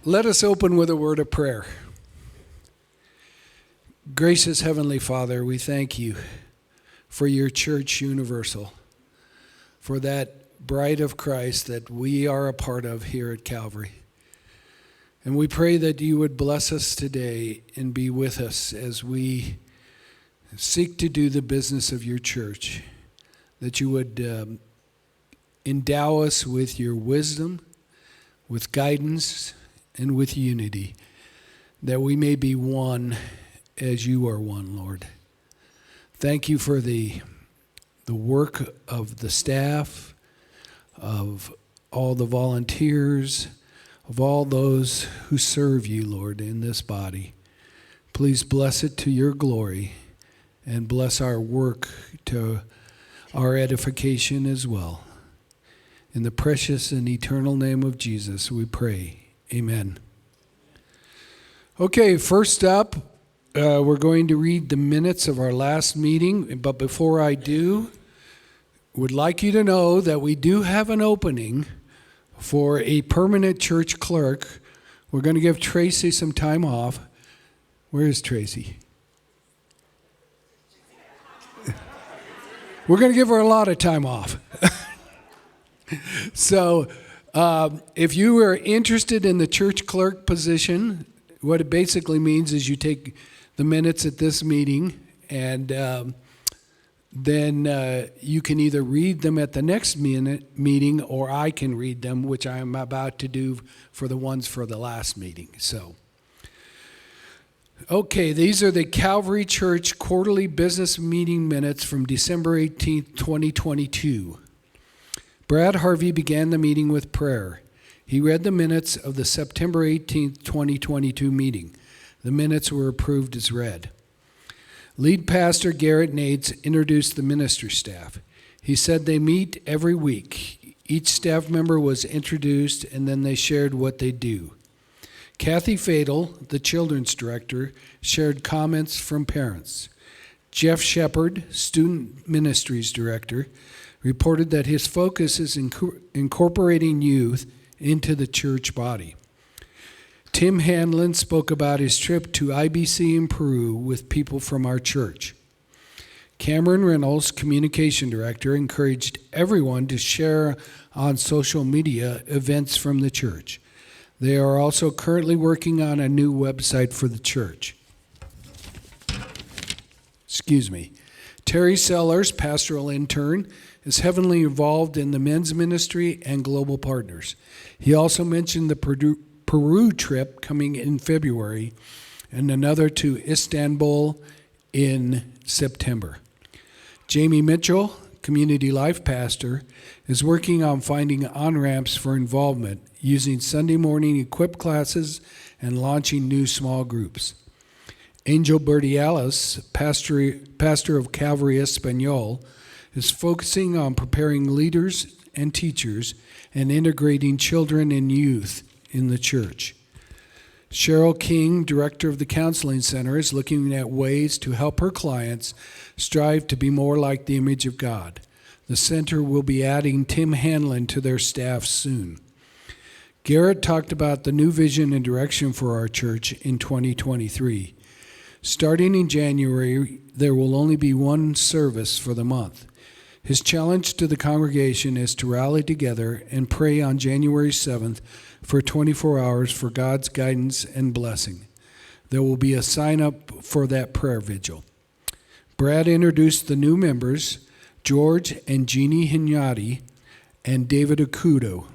Let us open with a word of prayer. Gracious Heavenly Father, we thank you for your church universal, for that bride of Christ that we are a part of here at Calvary. And we pray that you would bless us today and be with us as we seek to do the business of your church, that you would endow us with your wisdom, with guidance, and with unity, that we may be one as you are one, Lord. Thank you for the work of the staff, of all the volunteers, of all those who serve you, Lord, in this body. Please bless it to your glory and bless our work to our edification as well. In the precious and eternal name of Jesus, we pray. Amen. Okay, first up, we're going to read the minutes of our last meeting. But before I do, would like you to know that we do have an opening for a permanent church clerk. We're going to give Tracy some time off. Where is Tracy? We're going to give her a lot of time off. So if you are interested in the church clerk position, what it basically means is you take the minutes at this meeting and then you can either read them at the next meeting or I can read them, which I am about to do for the ones for the last meeting. So, okay, these are the Calvary Church quarterly business meeting minutes from December 18th, 2022. Brad Harvey began the meeting with prayer. He read the minutes of the September 18th, 2022 meeting. The minutes were approved as read. Lead pastor Garrett Nates introduced the ministry staff. He said they meet every week. Each staff member was introduced and then they shared what they do. Kathy Fatal, the children's director, shared comments from parents. Jeff Shepard, student ministries director, reported that his focus is incorporating youth into the church body. Tim Hanlon spoke about his trip to IBC in Peru with people from our church. Cameron Reynolds, communication director, encouraged everyone to share on social media events from the church. They are also currently working on a new website for the church. Terry Sellers, pastoral intern, is heavily involved in the men's ministry and global partners. He also mentioned the Peru trip coming in February and another to Istanbul in September. Jamie Mitchell, community life pastor, is working on finding on-ramps for involvement using Sunday morning equip classes and launching new small groups. Angel Berdialis, pastor of Calvary Espanol, is focusing on preparing leaders and teachers and integrating children and youth in the church. Cheryl King, director of the Counseling Center, is looking at ways to help her clients strive to be more like the image of God. The center will be adding Tim Hanlon to their staff soon. Garrett talked about the new vision and direction for our church in 2023. Starting in January, there will only be one service for the month. His challenge to the congregation is to rally together and pray on January 7th for 24 hours for God's guidance and blessing. There will be a sign-up for that prayer vigil. Brad introduced the new members, George and Jeannie Hignati and David Akudo.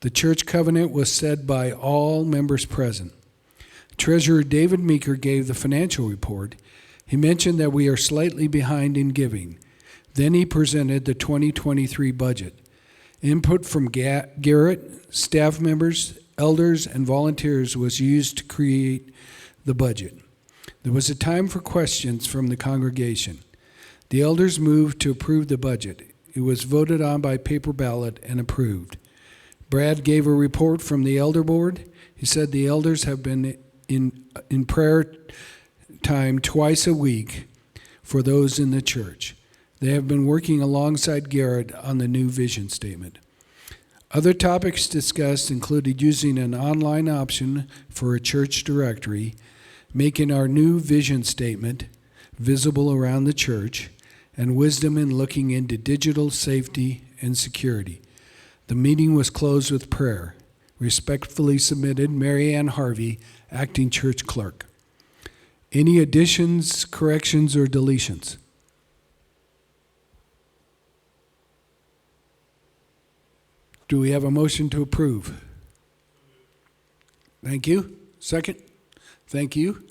The church covenant was said by all members present. Treasurer David Meeker gave the financial report. He mentioned that we are slightly behind in giving. Then he presented the 2023 budget. Input from Garrett, staff members, elders, and volunteers was used to create the budget. There was a time for questions from the congregation. The elders moved to approve the budget. It was voted on by paper ballot and approved. Brad gave a report from the elder board. He said the elders have been in prayer time twice a week for those in the church. They have been working alongside Garrett on the new vision statement. Other topics discussed included using an online option for a church directory, making our new vision statement visible around the church, and wisdom in looking into digital safety and security. The meeting was closed with prayer. Respectfully submitted, Mary Ann Harvey, acting church clerk. Any additions, corrections, or deletions? Do we have a motion to approve? Thank you. Second? Thank you.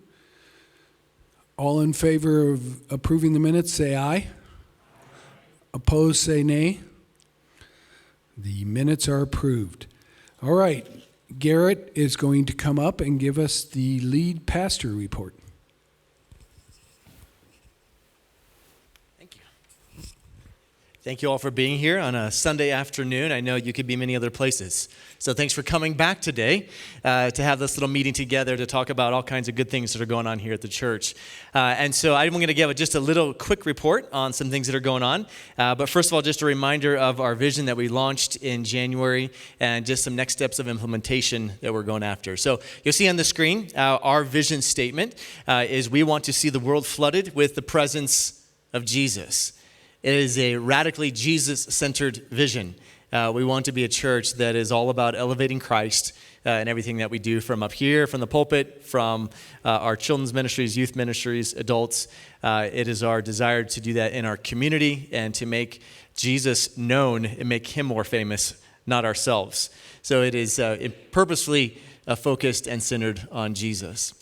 All in favor of approving the minutes, say aye. Opposed, say nay. The minutes are approved. All right. Garrett is going to come up and give us the lead pastor report. Thank you all for being here on a Sunday afternoon. I know you could be many other places. So thanks for coming back today to have this little meeting together to talk about all kinds of good things that are going on here at the church. And so I'm going to give just a little quick report on some things that are going on. But first of all, just a reminder of our vision that we launched in January and just some next steps of implementation that we're going after. So you'll see on the screen, our vision statement is we want to see the world flooded with the presence of Jesus. It is a radically Jesus-centered vision. We want to be a church that is all about elevating Christ in everything that we do from up here, from the pulpit, from our children's ministries, youth ministries, adults. It is our desire to do that in our community and to make Jesus known and make him more famous, not ourselves. So it is purposefully focused and centered on Jesus.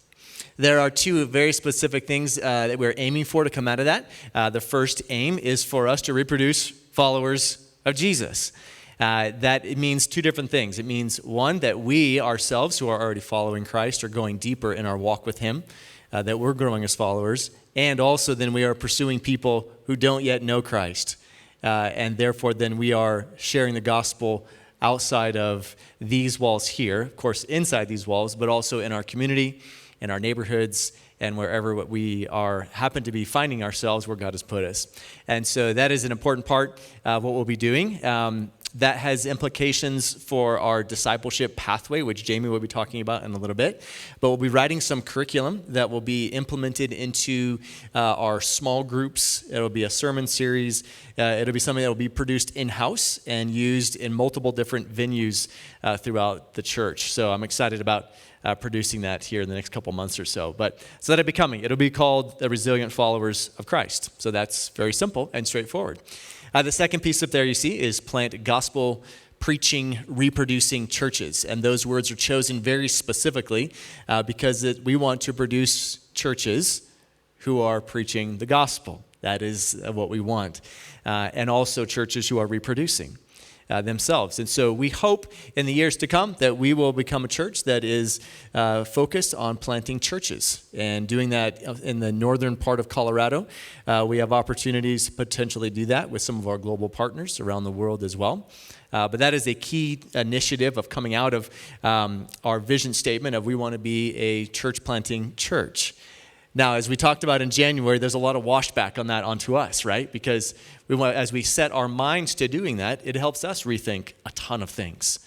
There are two very specific things that we're aiming for to come out of that. The first aim is for us to reproduce followers of Jesus. That it means two different things. It means, one, that we ourselves who are already following Christ are going deeper in our walk with him, that we're growing as followers, and also then we are pursuing people who don't yet know Christ. And therefore then we are sharing the gospel outside of these walls here, of course inside these walls, but also in our community, in our neighborhoods, and wherever we happen to be finding ourselves where God has put us. And so that is an important part of what we'll be doing. That has implications for our discipleship pathway, which Jamie will be talking about in a little bit. But we'll be writing some curriculum that will be implemented into our small groups. It'll be a sermon series. It'll be something that will be produced in-house and used in multiple different venues throughout the church. So I'm excited about producing that here in the next couple months or so. But so that'll be coming. It'll be called the Resilient Followers of Christ. So that's very simple and straightforward. The second piece up there you see is plant gospel preaching, reproducing churches. And those words are chosen very specifically because we want to produce churches who are preaching the gospel. That is what we want. And also churches who are reproducing themselves. And so we hope in the years to come that we will become a church that is focused on planting churches and doing that in the northern part of Colorado. We have opportunities to potentially do that with some of our global partners around the world as well. But that is a key initiative of coming out of our vision statement of we want to be a church planting church. Now, as we talked about in January, there's a lot of washback on that onto us, right? Because as we set our minds to doing that, it helps us rethink a ton of things.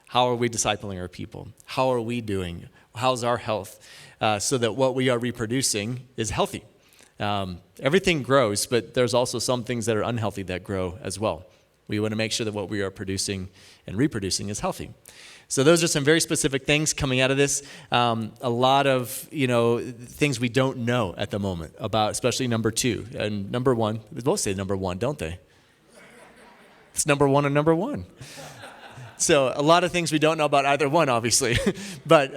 How are we discipling our people? How are we doing? How's our health? So that what we are reproducing is healthy. Everything grows, but there's also some things that are unhealthy that grow as well. We want to make sure that what we are producing and reproducing is healthy. So those are some very specific things coming out of this. A lot of things we don't know at the moment about, especially number 2 and number 1. They both say number 1, don't they? It's number 1 and number 1. So a lot of things we don't know about either one, obviously, but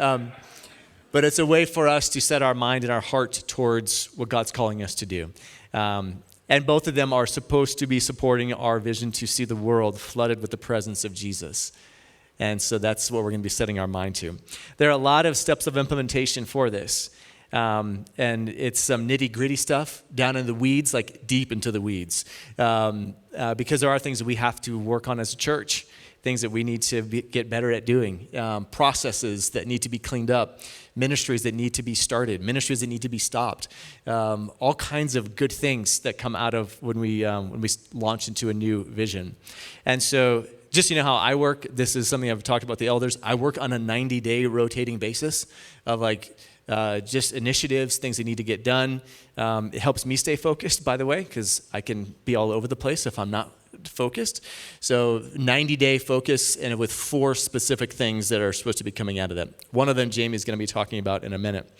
it's a way for us to set our mind and our heart towards what God's calling us to do. And both of them are supposed to be supporting our vision to see the world flooded with the presence of Jesus. And so that's what we're going to be setting our mind to. There are a lot of steps of implementation for this. And it's some nitty-gritty stuff down in the weeds, like deep into the weeds. Because there are things that we have to work on as a church, things that we need to get better at doing, processes that need to be cleaned up, ministries that need to be started, ministries that need to be stopped, all kinds of good things that come out of when we launch into a new vision. And so just so you know how I work, this is something I've talked about with the elders. I work on a 90-day rotating basis of just initiatives, things that need to get done. It helps me stay focused, by the way, because I can be all over the place if I'm not focused. So 90-day focus, and with 4 specific things that are supposed to be coming out of that. One of them Jamie is going to be talking about in a minute.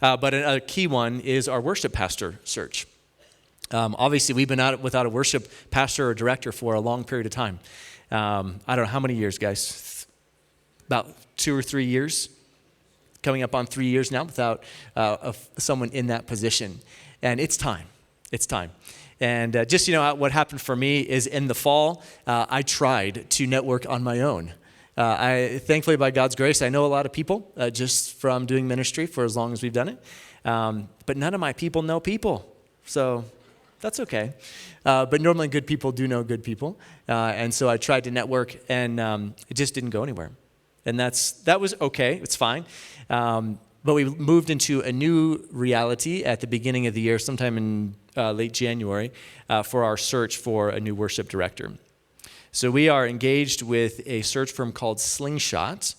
But a key one is our worship pastor search. Obviously, we've been out without a worship pastor or director for a long period of time. I don't know how many years, guys. About 2 or 3 years. Coming up on 3 years now without someone in that position. And it's time. It's time. And just, what happened for me is in the fall, I tried to network on my own. Thankfully, by God's grace, I know a lot of people just from doing ministry for as long as we've done it. But none of my people know people. So that's okay. But normally good people do know good people. And so I tried to network, and it just didn't go anywhere. And that was okay. It's fine. But we moved into a new reality at the beginning of the year, sometime in late January, for our search for a new worship director. So we are engaged with a search firm called Slingshot.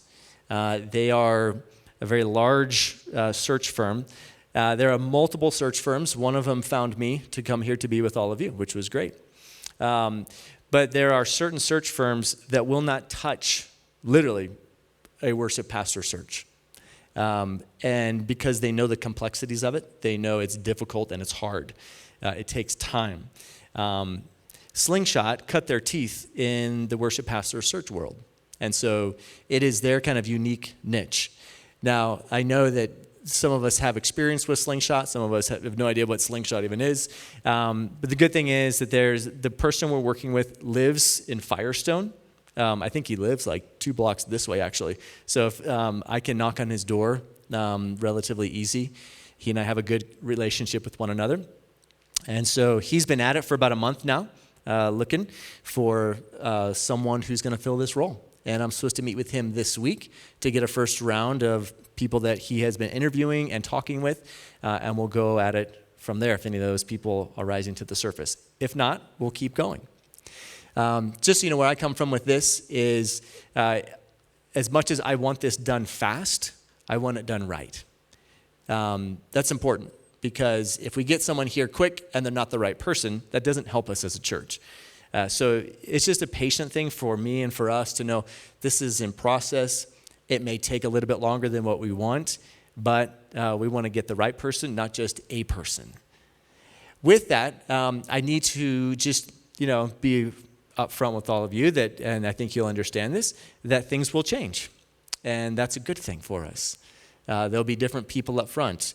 They are a very large search firm. There are multiple search firms. One of them found me to come here to be with all of you, which was great. But there are certain search firms that will not touch, literally, a worship pastor search. And because they know the complexities of it, they know it's difficult and it's hard. It takes time. Slingshot cut their teeth in the worship pastor search world. And so it is their kind of unique niche. Now, I know that some of us have experience with Slingshot. Some of us have no idea what Slingshot even is. But the good thing is that the person we're working with lives in Firestone. I think he lives like 2 blocks this way, actually. So if I can knock on his door relatively easy. He and I have a good relationship with one another. And so he's been at it for about a month now, looking for someone who's going to fill this role. And I'm supposed to meet with him this week to get a first round of people that he has been interviewing and talking with, and we'll go at it from there if any of those people are rising to the surface. If not, we'll keep going. Just so you know, where I come from with this is as much as I want this done fast, I want it done right. That's important because if we get someone here quick and they're not the right person, that doesn't help us as a church. So it's just a patient thing for me and for us to know this is in process. It may take a little bit longer than what we want, but we want to get the right person, not just a person. With that, I need to just, be upfront with all of you that, and I think you'll understand this, that things will change. And that's a good thing for us. There'll be different people up front,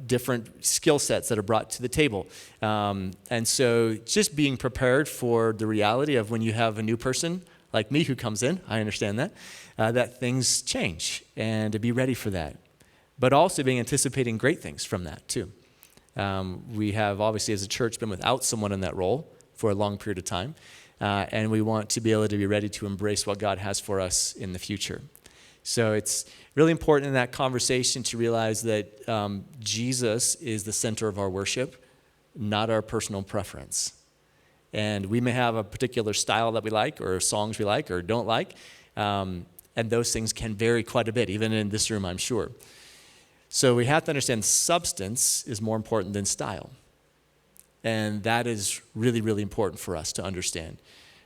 different skill sets that are brought to the table. And so just being prepared for the reality of when you have a new person like me who comes in, I understand that things change, and to be ready for that. But also being anticipating great things from that too. We have obviously as a church been without someone in that role for a long period of time. And we want to be able to be ready to embrace what God has for us in the future. So it's really important in that conversation to realize that Jesus is the center of our worship, not our personal preference. And we may have a particular style that we like or songs we like or don't like, and those things can vary quite a bit, even in this room, I'm sure. So we have to understand substance is more important than style. And that is really, really important for us to understand.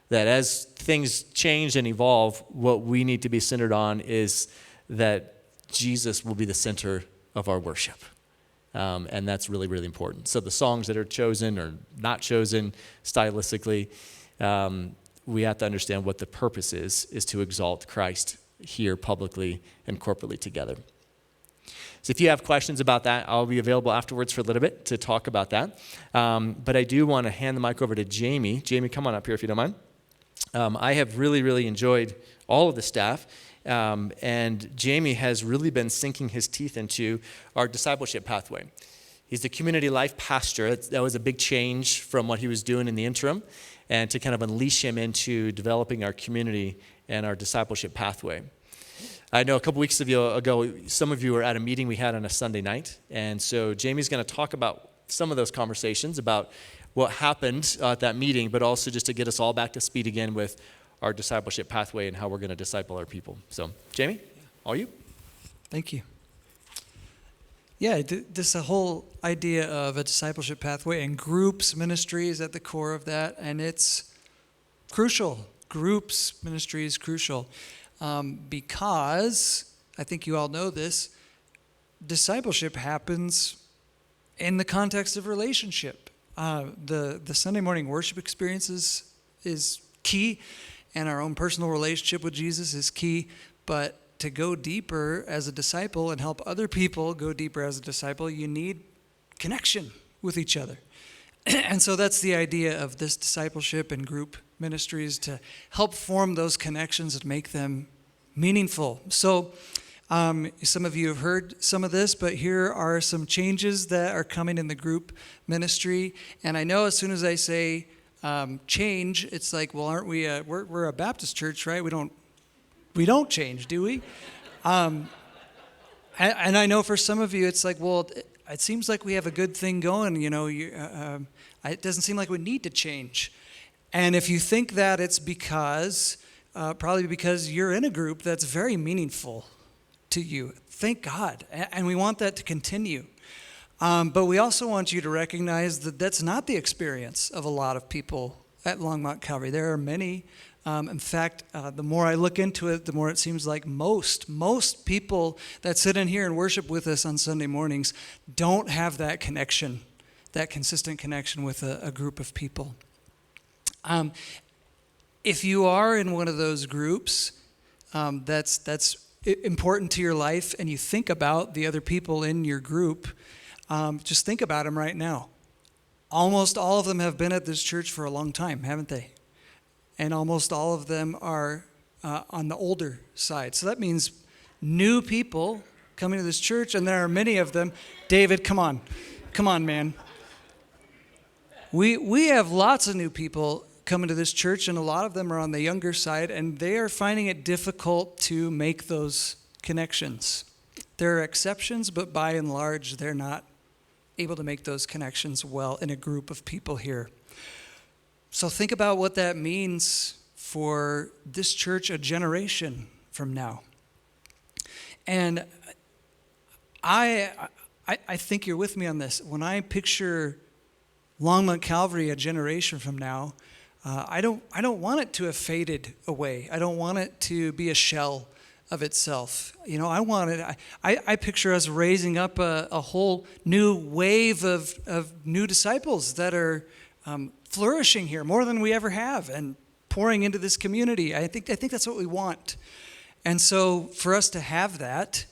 That as things change and evolve, what we need to be centered on is that Jesus will be the center of our worship. And that's really, really important. So the songs that are chosen or not chosen stylistically, we have to understand what the purpose is to exalt Christ here publicly and corporately together. So if you have questions about that, I'll be available afterwards for a little bit to talk about that. But I do want to hand the mic over to Jamie. Jamie, come on up here if you don't mind. I have really, really enjoyed all of the staff. And Jamie has really been sinking his teeth into our discipleship pathway. He's the community life pastor. That was a big change from what he was doing in the interim, and to kind of unleash him into developing our community and our discipleship pathway. I know a couple weeks ago, some of you were at a meeting we had on a Sunday night, and so Jamie's going to talk about some of those conversations about what happened at that meeting, but also just to get us all back to speed again with our discipleship pathway and how we're going to disciple our people. So, Jamie, all you? Thank you. Yeah, this whole idea of a discipleship pathway and groups ministry is at the core of that, and it's crucial. Groups ministry is crucial because, I think you all know this, discipleship happens in the context of relationship. The Sunday morning worship experience is key, and our own personal relationship with Jesus is key, but to go deeper as a disciple and help other people go deeper as a disciple, you need connection with each other. And so that's the idea of this discipleship and group ministries, to help form those connections and make them meaningful. So some of you have heard some of this, but here are some changes that are coming in the group ministry. And I know as soon as I say change, it's like, well, aren't we? We're a Baptist church, right? We don't change, do we? And I know for some of you, it's like, well, it seems like we have a good thing going. It doesn't seem like we need to change. And if you think that, it's probably because you're in a group that's very meaningful to you. Thank God. And we want that to continue. But we also want you to recognize that that's not the experience of a lot of people at Longmont Calvary. There are many. In fact, the more I look into it, the more it seems like most people that sit in here and worship with us on Sunday mornings don't have that connection, that consistent connection with a group of people. If you are in one of those groups, that's important to your life, and you think about the other people in your group, just think about them right now. Almost all of them have been at this church for a long time, haven't they? And almost all of them are on the older side. So that means new people coming to this church, and there are many of them. David, come on, man. We have lots of new people coming to this church, and a lot of them are on the younger side, and they are finding it difficult to make those connections. There are exceptions, but by and large, they're not able to make those connections well in a group of people here. So think about what that means for this church a generation from now. And I think you're with me on this. When I picture Longmont Calvary a generation from now, I don't want it to have faded away. I don't want it to be a shell of itself. I picture us raising up a whole new wave of new disciples that are flourishing here more than we ever have, and pouring into this community. I think that's what we want. And so for us to have that,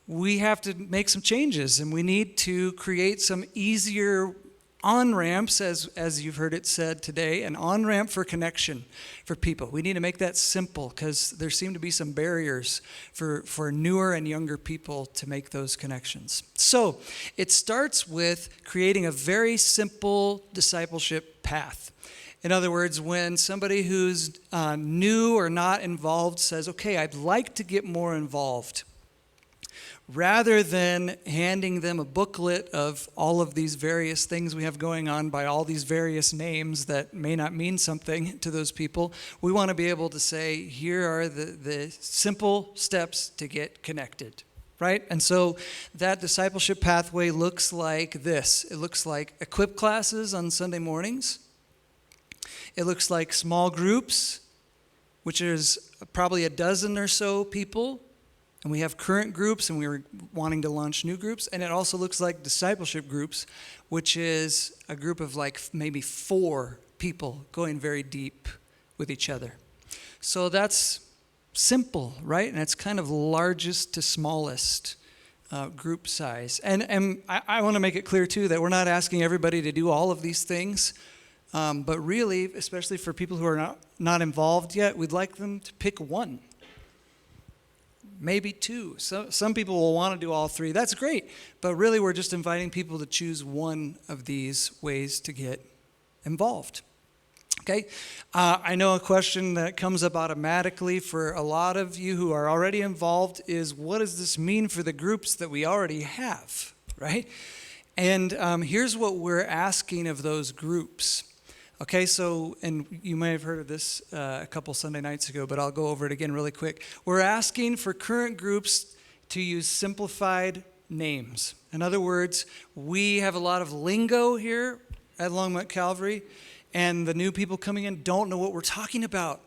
we have to make some changes, and we need to create some easier on-ramps, as you've heard it said today, an on-ramp for connection for people. We need to make that simple, because there seem to be some barriers for newer and younger people to make those connections. So it starts with creating a very simple discipleship path. In other words, when somebody who's new or not involved says, okay, I'd like to get more involved, rather than handing them a booklet of all of these various things we have going on by all these various names that may not mean something to those people, we want to be able to say, here are the simple steps to get connected, right? And so that discipleship pathway looks like this. It looks like equip classes on Sunday mornings. It looks like small groups, which is probably a dozen or so people. And we have current groups, and we were wanting to launch new groups. And it also looks like discipleship groups, which is a group of like maybe 4 people going very deep with each other. So that's simple, right? And it's kind of largest to smallest group size. And I want to make it clear, too, that we're not asking everybody to do all of these things. But really, especially for people who are not involved yet, we'd like them to pick one. Maybe 2. So some people will want to do all 3. That's great. But really, we're just inviting people to choose one of these ways to get involved. Okay? I know a question that comes up automatically for a lot of you who are already involved is, what does this mean for the groups that we already have, right? And here's what we're asking of those groups. Okay, so, and you may have heard of this a couple Sunday nights ago, but I'll go over it again really quick. We're asking for current groups to use simplified names. In other words, we have a lot of lingo here at Longmont Calvary, and the new people coming in don't know what we're talking about.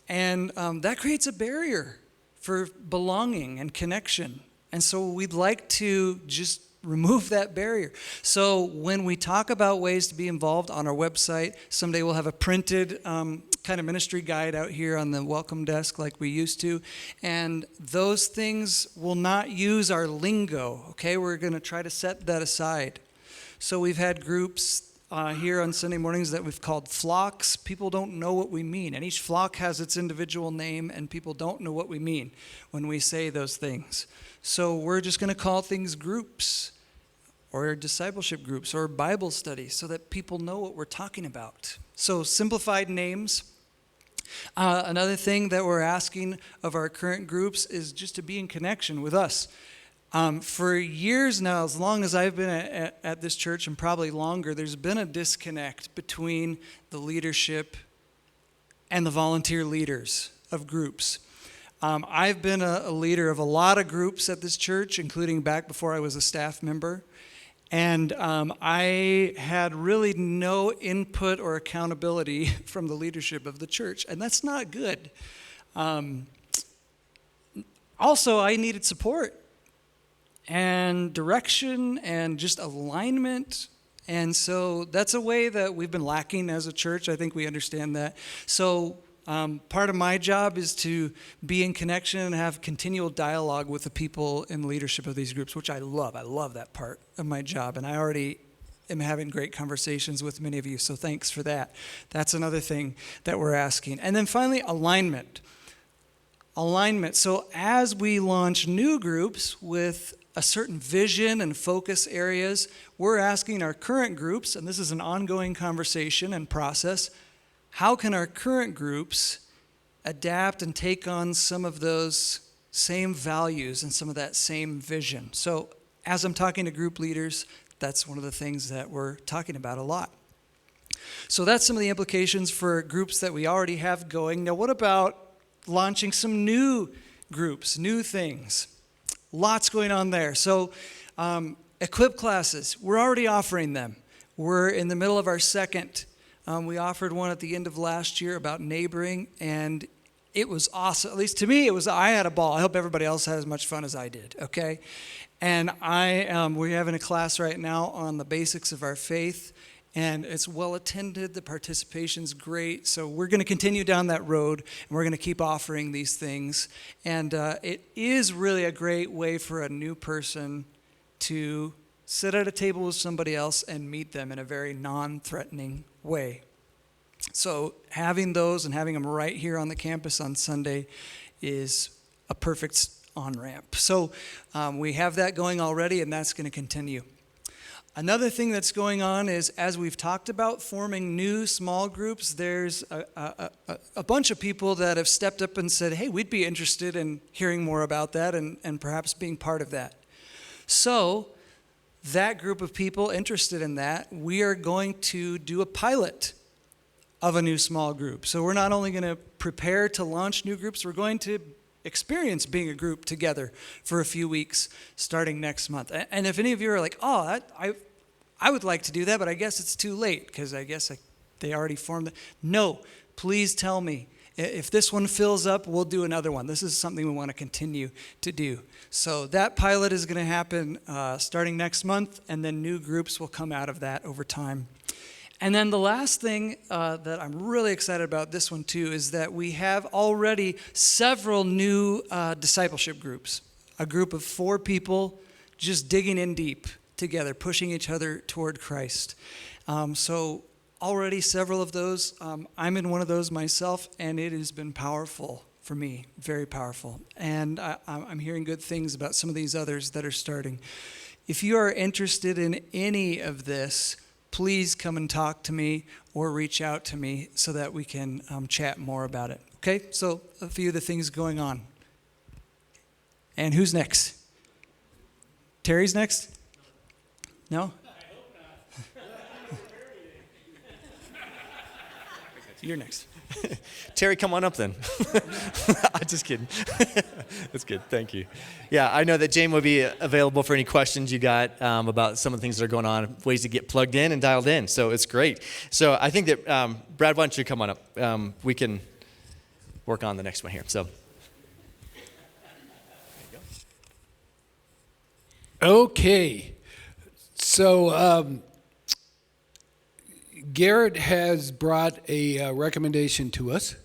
And that creates a barrier for belonging and connection. And so we'd like to just remove that barrier. So when we talk about ways to be involved on our website, someday we'll have a printed kind of ministry guide out here on the welcome desk like we used to. And those things will not use our lingo, okay? We're going to try to set that aside. So we've had groups here on Sunday mornings that we've called flocks. People don't know what we mean. And each flock has its individual name, and people don't know what we mean when we say those things. So we're just going to call things groups or discipleship groups or Bible studies so that people know what we're talking about. So simplified names. Another thing that we're asking of our current groups is just to be in connection with us. For years now, as long as I've been at this church, and probably longer, there's been a disconnect between the leadership and the volunteer leaders of groups. I've been a leader of a lot of groups at this church, including back before I was a staff member. And I had really no input or accountability from the leadership of the church, and that's not good. Also, I needed support and direction and just alignment. And so that's a way that we've been lacking as a church. I think we understand that. So part of my job is to be in connection and have continual dialogue with the people in the leadership of these groups, which I love. I love that part of my job. And I already am having great conversations with many of you. So thanks for that. That's another thing that we're asking. And then finally, alignment. Alignment. So as we launch new groups with a certain vision and focus areas, we're asking our current groups, and this is an ongoing conversation and process, how can our current groups adapt and take on some of those same values and some of that same vision? So as I'm talking to group leaders, that's one of the things that we're talking about a lot. So that's some of the implications for groups that we already have going. Now, what about launching some new groups, new things? Lots going on there. So equip classes, we're already offering them. We're in the middle of our second. We offered one at the end of last year about neighboring, and it was awesome. At least to me, I had a ball. I hope everybody else had as much fun as I did, okay? And we're having a class right now on the basics of our faith, and it's well attended. The participation's great. So we're going to continue down that road, and we're going to keep offering these things. And it is really a great way for a new person to sit at a table with somebody else and meet them in a very non-threatening way. So having those and having them right here on the campus on Sunday is a perfect on-ramp. So we have that going already, and that's going to continue. Another thing that's going on is, as we've talked about forming new small groups, there's a bunch of people that have stepped up and said, hey, we'd be interested in hearing more about that and perhaps being part of that. So that group of people interested in that, we are going to do a pilot of a new small group. So we're not only going to prepare to launch new groups, we're going to experience being a group together for a few weeks starting next month. And if any of you are like, oh, I would like to do that, but I guess it's too late because I guess they already formed it. No, please tell me. If this one fills up, we'll do another one. This is something we want to continue to do. So that pilot is going to happen starting next month, and then new groups will come out of that over time. And then the last thing that I'm really excited about, this one too, is that we have already several new discipleship groups. A group of 4 people just digging in deep together, pushing each other toward Christ. So already several of those. I'm in one of those myself, and it has been powerful for me, very powerful. And I'm hearing good things about some of these others that are starting. If you are interested in any of this, please come and talk to me or reach out to me so that we can chat more about it. Okay, so a few of the things going on. And who's next? Terry's next? No? You're next. Terry, come on up then. I'm just kidding. That's good. Thank you. Yeah, I know that Jane will be available for any questions you got about some of the things that are going on, ways to get plugged in and dialed in. So it's great. So I think that, Brad, why don't you come on up? We can work on the next one here. So. Okay. So Garrett has brought a recommendation to us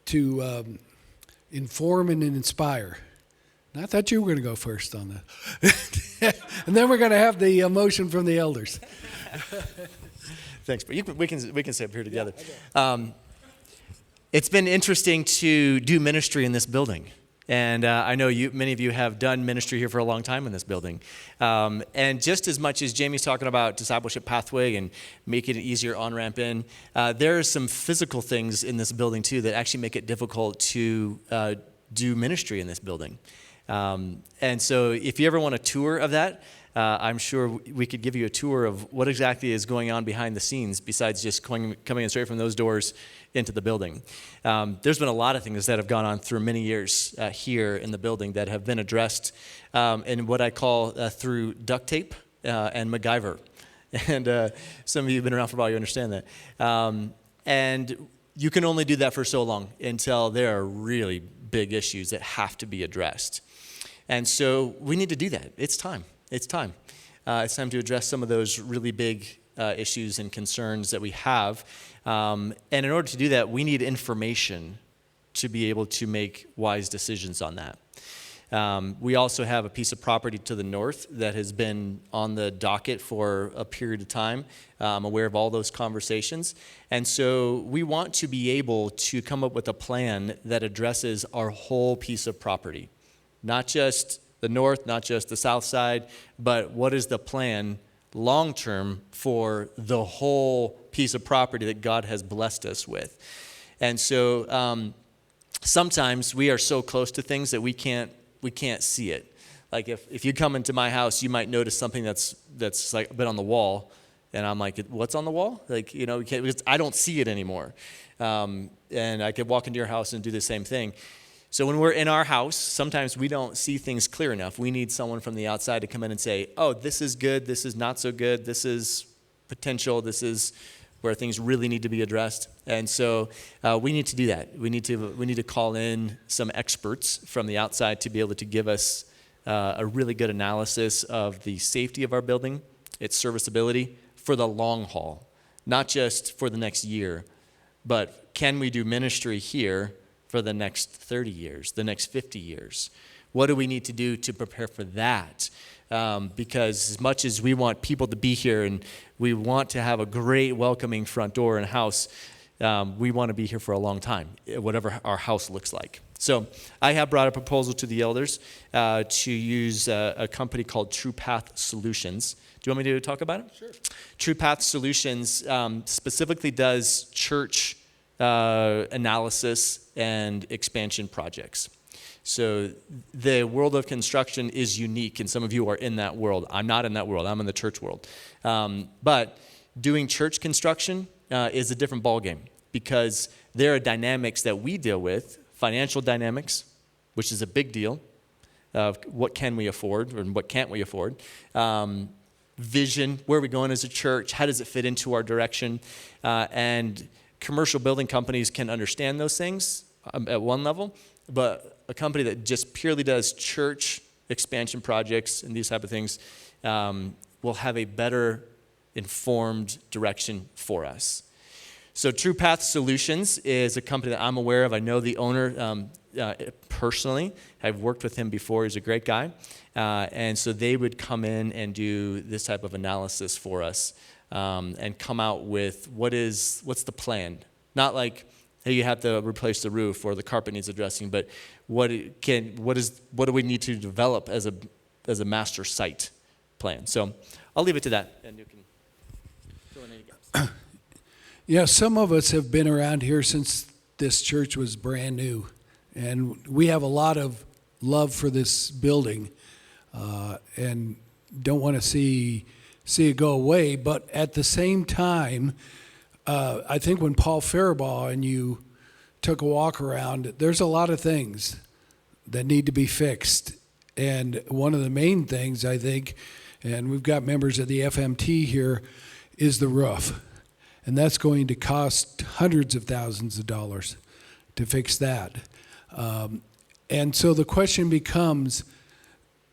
to inform and inspire. And I thought you were going to go first on that. And then we're going to have the motion from the elders. Thanks, but we can sit up here together. It's been interesting to do ministry in this building. And I know many of you have done ministry here for a long time in this building. And just as much as Jamie's talking about discipleship pathway and making it easier on-ramp in, there are some physical things in this building too that actually make it difficult to do ministry in this building. And so if you ever want a tour of that, I'm sure we could give you a tour of what exactly is going on behind the scenes besides just coming in straight from those doors into the building. There's been a lot of things that have gone on through many years here in the building that have been addressed in what I call through duct tape and MacGyver. And some of you have been around for a while, you understand that. And you can only do that for so long until there are really big issues that have to be addressed. And so we need to do that. It's time. It's time. It's time to address some of those really big issues and concerns that we have. And in order to do that, we need information to be able to make wise decisions on that. We also have a piece of property to the north that has been on the docket for a period of time. I'm aware of all those conversations. And so we want to be able to come up with a plan that addresses our whole piece of property. Not just the north, not just the south side, but what is the plan long-term for the whole piece of property that God has blessed us with. And so sometimes we are so close to things that we can't see it. Like if you come into my house, you might notice something that's like a bit on the wall, and I'm like, what's on the wall? Like, because I don't see it anymore. And I could walk into your house and do the same thing. So when we're in our house, sometimes we don't see things clear enough. We need someone from the outside to come in and say, oh, this is good, this is not so good, this is potential, this is where things really need to be addressed. And so we need to do that. We need to call in some experts from the outside to be able to give us a really good analysis of the safety of our building, its serviceability for the long haul, not just for the next year, but can we do ministry here for the next 30 years, the next 50 years? What do we need to do to prepare for that? Because as much as we want people to be here and we want to have a great welcoming front door and house, we want to be here for a long time, whatever our house looks like. So I have brought a proposal to the elders to use a company called True Path Solutions. Do you want me to talk about it? Sure. True Path Solutions specifically does church analysis and expansion projects. So the world of construction is unique, and some of you are in that world. I'm not in that world. I'm in the church world. But doing church construction is a different ballgame because there are dynamics that we deal with, financial dynamics, which is a big deal, of what can we afford and what can't we afford. Vision, where are we going as a church? How does it fit into our direction? And commercial building companies can understand those things at one level, but a company that just purely does church expansion projects and these type of things will have a better informed direction for us. So True Path Solutions is a company that I'm aware of. I know the owner personally. I've worked with him before. He's a great guy. And so they would come in and do this type of analysis for us and come out with what's the plan. Not like, hey, you have to replace the roof or the carpet needs addressing, but what do we need to develop as a master site plan? So I'll leave it to that, and you can fill in any gaps. Yeah, some of us have been around here since this church was brand new, and we have a lot of love for this building and don't want to see it go away. But at the same time, I think when Paul Faribault and you took a walk around, there's a lot of things that need to be fixed. And one of the main things, I think, and we've got members of the FMT here, is the roof. And that's going to cost hundreds of thousands of dollars to fix that. And so the question becomes,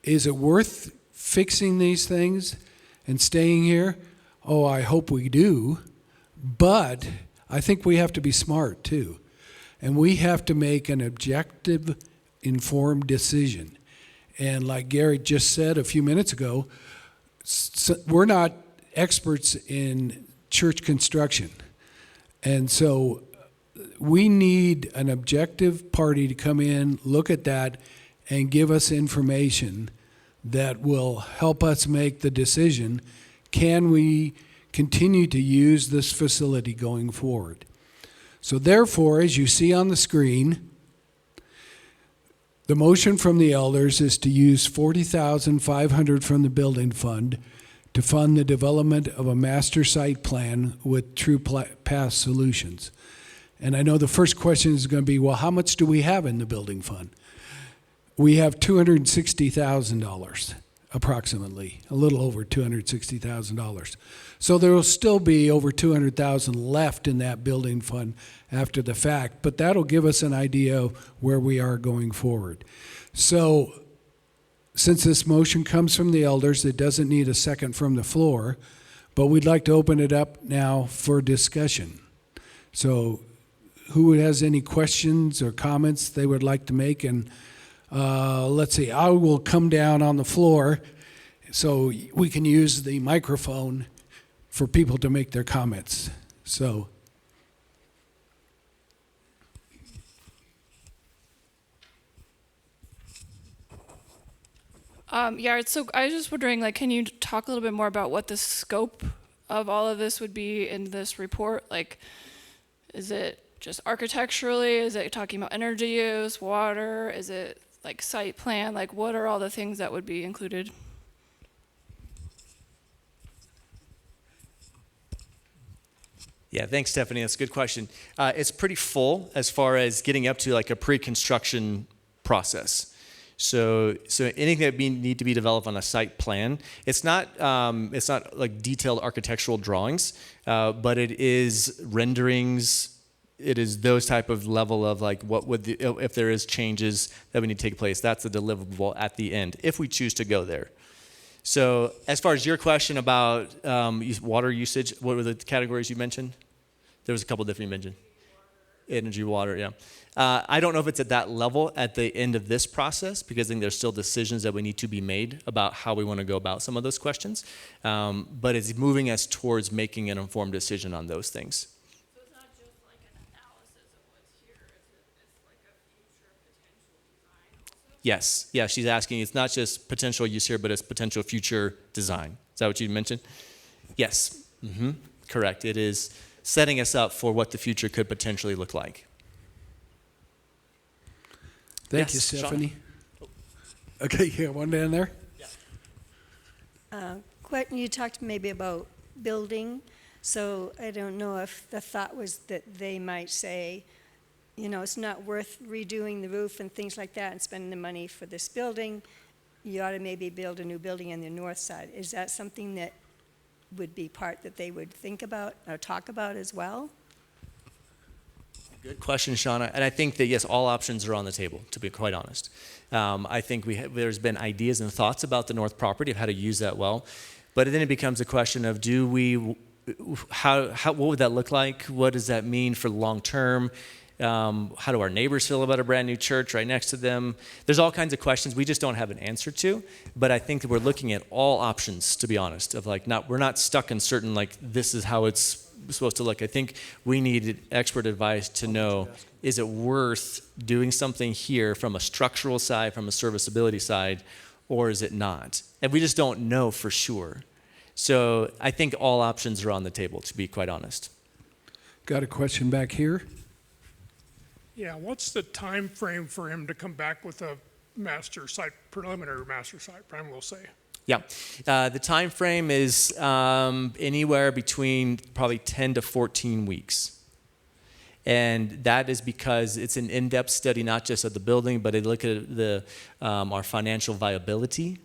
is it worth fixing these things and staying here? Oh, I hope we do. But I think we have to be smart too. And we have to make an objective, informed decision. And like Gary just said a few minutes ago, we're not experts in church construction. And so we need an objective party to come in, look at that, and give us information that will help us make the decision. Can we continue to use this facility going forward? So therefore, as you see on the screen, the motion from the elders is to use $40,500 from the building fund to fund the development of a master site plan with True Path Solutions. And I know the first question is going to be, well, how much do we have in the building fund? We have $260,000, approximately, a little over $260,000. So there will still be over $200,000 left in that building fund after the fact, but that'll give us an idea of where we are going forward. So since this motion comes from the elders, it doesn't need a second from the floor, but we'd like to open it up now for discussion. So who has any questions or comments they would like to make? And let's see, I will come down on the floor so we can use the microphone for people to make their comments. So. So I was just wondering, like, can you talk a little bit more about what the scope of all of this would be in this report? Like, is it just architecturally? Is it talking about energy use, water? Is it like site plan? Like, what are all the things that would be included? Yeah, thanks, Stephanie. That's a good question. It's pretty full as far as getting up to like a pre-construction process. So anything that need to be developed on a site plan, it's not like detailed architectural drawings, but it is renderings. It is those type of level of like what would if there is changes that we need to take place. That's the deliverable at the end if we choose to go there. So as far as your question about water usage, what were the categories you mentioned? There was a couple different you mentioned. Energy, water, yeah. I don't know if it's at that level at the end of this process because I think there's still decisions that we need to be made about how we want to go about some of those questions. But it's moving us towards making an informed decision on those things. So it's not just like an analysis of what's here, it's like a future potential design also? Yes, yeah, she's asking, it's not just potential use here, but it's potential future design. Is that what you mentioned? Yes, correct. It is setting us up for what the future could potentially look like. Thank you, Yes, Stephanie. Okay, you got one down there? You talked maybe about building, so I don't know if the thought was that they might say, you know, it's not worth redoing the roof and things like that and spending the money for this building. You ought to maybe build a new building on the north side. Is that something that would be part that they would think about or talk about as well? Good question, Shauna. And I think that, yes, all options are on the table, to be quite honest. I think there's been ideas and thoughts about the north property of how to use that well. But then it becomes a question of what would that look like? What does that mean for long term? How do our neighbors feel about a brand new church right next to them? There's all kinds of questions we just don't have an answer to. But I think that we're looking at all options, to be honest, of like we're not stuck in certain like this is how it's supposed to look. I think we need expert advice to know, is it worth doing something here from a structural side, from a serviceability side, or is it not? And we just don't know for sure. So I think all options are on the table, to be quite honest. Got a question back here? Yeah, what's the time frame for him to come back with a preliminary master site plan, we'll say? Yeah. The time frame is anywhere between probably 10 to 14 weeks. And that is because it's an in-depth study, not just of the building, but they look at our financial viability.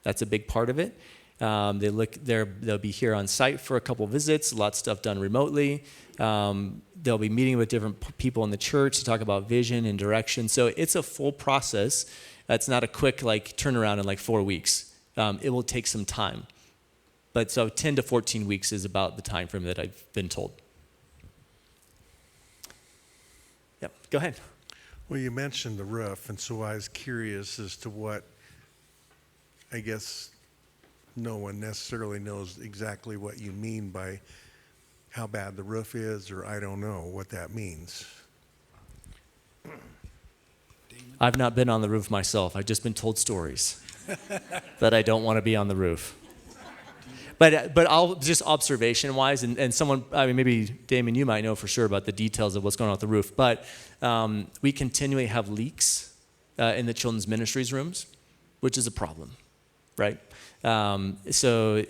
That's a big part of it. They'll be here on site for a couple visits, a lot of stuff done remotely. They'll be meeting with different people in the church to talk about vision and direction. So it's a full process. It's not a quick turnaround in 4 weeks. It will take some time. But so 10 to 14 weeks is about the time frame that I've been told. Yep, go ahead. Well, you mentioned the roof, and so I was curious as to what, I guess no one necessarily knows exactly what you mean by how bad the roof is, or I don't know what that means. I've not been on the roof myself. I've just been told stories that I don't want to be on the roof. But I'll just observation-wise, and someone, maybe Damon, you might know for sure about the details of what's going on with the roof, but we continually have leaks in the children's ministries rooms, which is a problem, right? So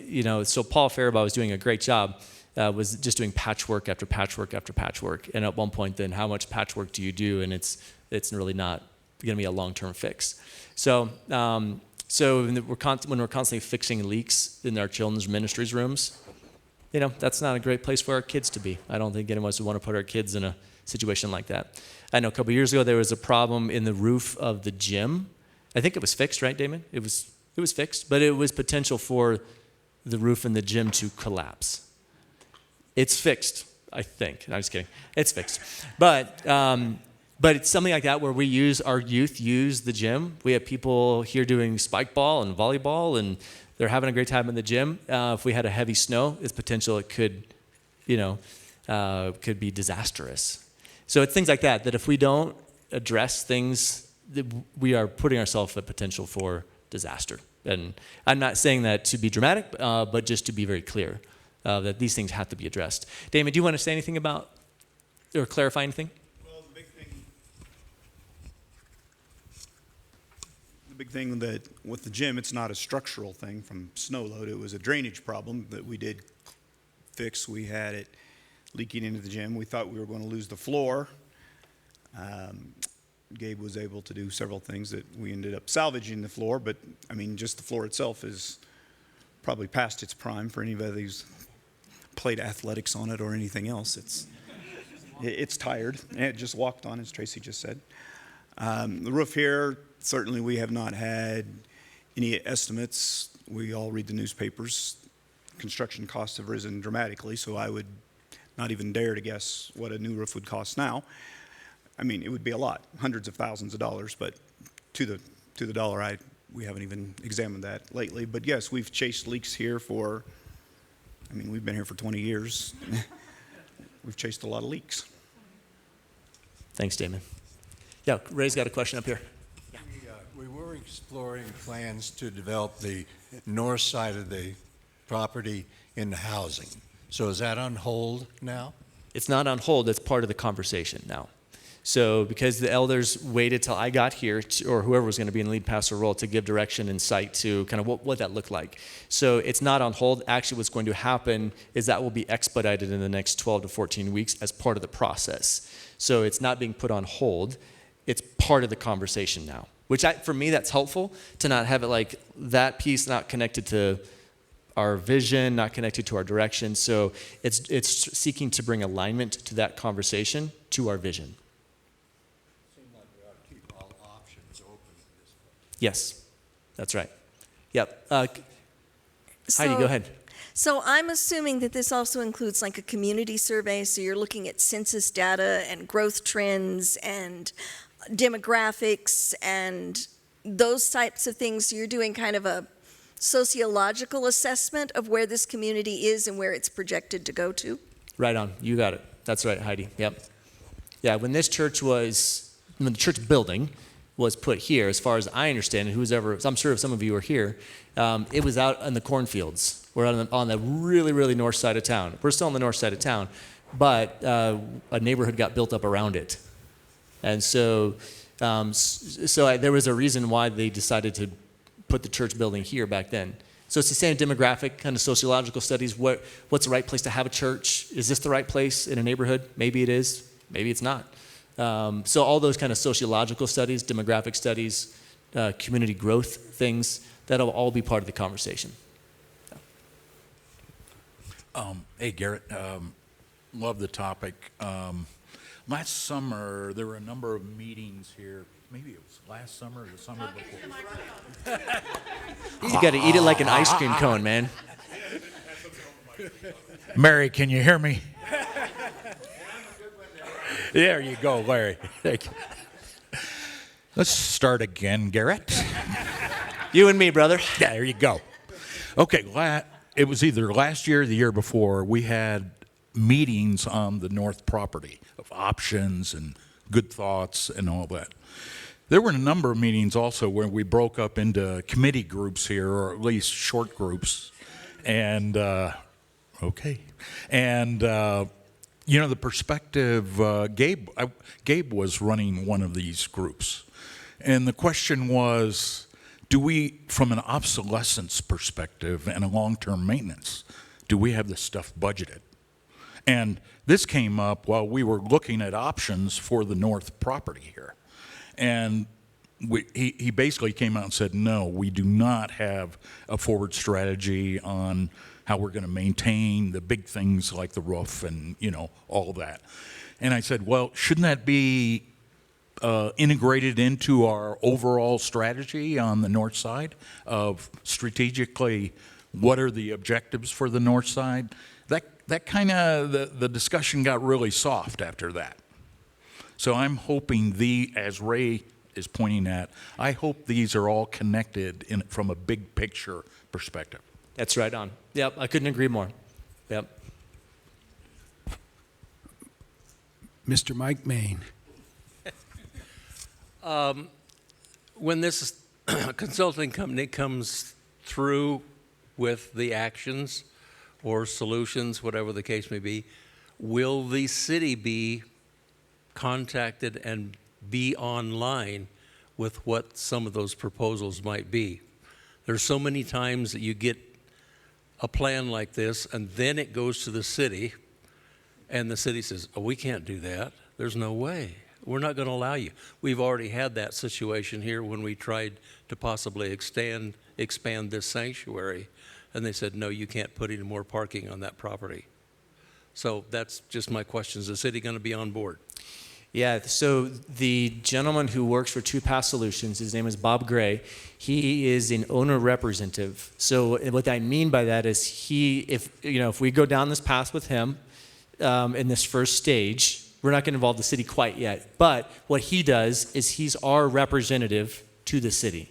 Paul Faribault was doing a great job, was just doing patchwork after patchwork after patchwork, and at one point then, how much patchwork do you do? And it's really not going to be a long-term fix. So when we're constantly fixing leaks in our children's ministries rooms, that's not a great place for our kids to be. I don't think any of us would want to put our kids in a situation like that. I know a couple years ago there was a problem in the roof of the gym. I think it was fixed, right, Damon? It was fixed, but it was potential for the roof in the gym to collapse. It's fixed, I think. No, I'm just kidding. It's fixed. But it's something like that where our youth use the gym. We have people here doing spike ball and volleyball, and they're having a great time in the gym. If we had a heavy snow, it's potential it could be disastrous. So it's things like that if we don't address things, we are putting ourselves at potential for disaster. And I'm not saying that to be dramatic, but just to be very clear that these things have to be addressed. Damon, do you want to say anything about or clarify anything? The big thing that with the gym, it's not a structural thing from snow load. It was a drainage problem that we did fix. We had it leaking into the gym. We thought we were going to lose the floor. Gabe was able to do several things that we ended up salvaging the floor, but just the floor itself is probably past its prime for anybody who's played athletics on it or anything else. It's tired, and it just walked on, as Tracy just said. The roof here, certainly we have not had any estimates. We all read the newspapers. Construction costs have risen dramatically, so I would not even dare to guess what a new roof would cost now. It would be a lot, hundreds of thousands of dollars, but to the dollar, we haven't even examined that lately. But yes, we've chased leaks here we've been here for 20 years. We've chased a lot of leaks. Thanks, Damon. Yeah, Ray's got a question up here. We were exploring plans to develop the north side of the property into housing. So is that on hold now? It's not on hold. It's part of the conversation now. So because the elders waited till I got here, or whoever was going to be in the lead pastor role, to give direction and sight to kind of what that looked like. So it's not on hold. Actually, what's going to happen is that will be expedited in the next 12 to 14 weeks as part of the process. So it's not being put on hold. It's part of the conversation now, which for me, that's helpful to not have it that piece not connected to our vision, not connected to our direction. So it's seeking to bring alignment to that conversation to our vision. Yes, that's right. Yep. Heidi, go ahead. So I'm assuming that this also includes a community survey, so you're looking at census data and growth trends and demographics and those types of things. So you're doing kind of a sociological assessment of where this community is and where it's projected to go to? Right on. You got it. That's right, Heidi. Yep. Yeah, when the church building was put here, as far as I understand, and I'm sure if some of you are here, it was out in the cornfields. We're on the really, really north side of town. We're still on the north side of town, but a neighborhood got built up around it. And so there was a reason why they decided to put the church building here back then. So it's the same demographic, kind of sociological studies. What's the right place to have a church? Is this the right place in a neighborhood? Maybe it is, maybe it's not. So all those kind of sociological studies, demographic studies, community growth things, that'll all be part of the conversation. Hey, Garrett, love the topic. Last summer, there were a number of meetings here. Maybe it was last summer or the summer before. You got to eat it like an ice cream cone, man. Mary, can you hear me? There you go, Larry. Thank you. Let's start again, Garrett. You and me, brother. Yeah, there you go. Okay, it was either last year or the year before, we had meetings on the north property of options and good thoughts and all that. There were a number of meetings also where we broke up into committee groups here, or at least short groups. And, the perspective, Gabe was running one of these groups. And the question was, do we, from an obsolescence perspective and a long-term maintenance, do we have this stuff budgeted? And this came up while we were looking at options for the north property here. And he basically came out and said, no, we do not have a forward strategy on how we're going to maintain the big things like the roof and, all of that. And I said, well, shouldn't that be integrated into our overall strategy on the north side of strategically what are the objectives for the north side? That kind of, the discussion got really soft after that. So I'm hoping as Ray is pointing at, I hope these are all connected from a big picture perspective. That's right on. Yep, I couldn't agree more. Yep. Mr. Mike Main. When this consulting company comes through with the actions or solutions, whatever the case may be, will the city be contacted and be online with what some of those proposals might be? There's so many times that you get a plan like this and then it goes to the city and the city says, oh, we can't do that. There's no way. We're not going to allow you. We've already had that situation here when we tried to possibly expand this sanctuary, and they said, no, you can't put any more parking on that property. So that's just my question. Is the city going to be on board? Yeah, so the gentleman who works for Two Path Solutions, his name is Bob Gray. He is an owner representative. So what I mean by that is if we go down this path with him in this first stage, we're not going to involve the city quite yet. But what he does is he's our representative to the city,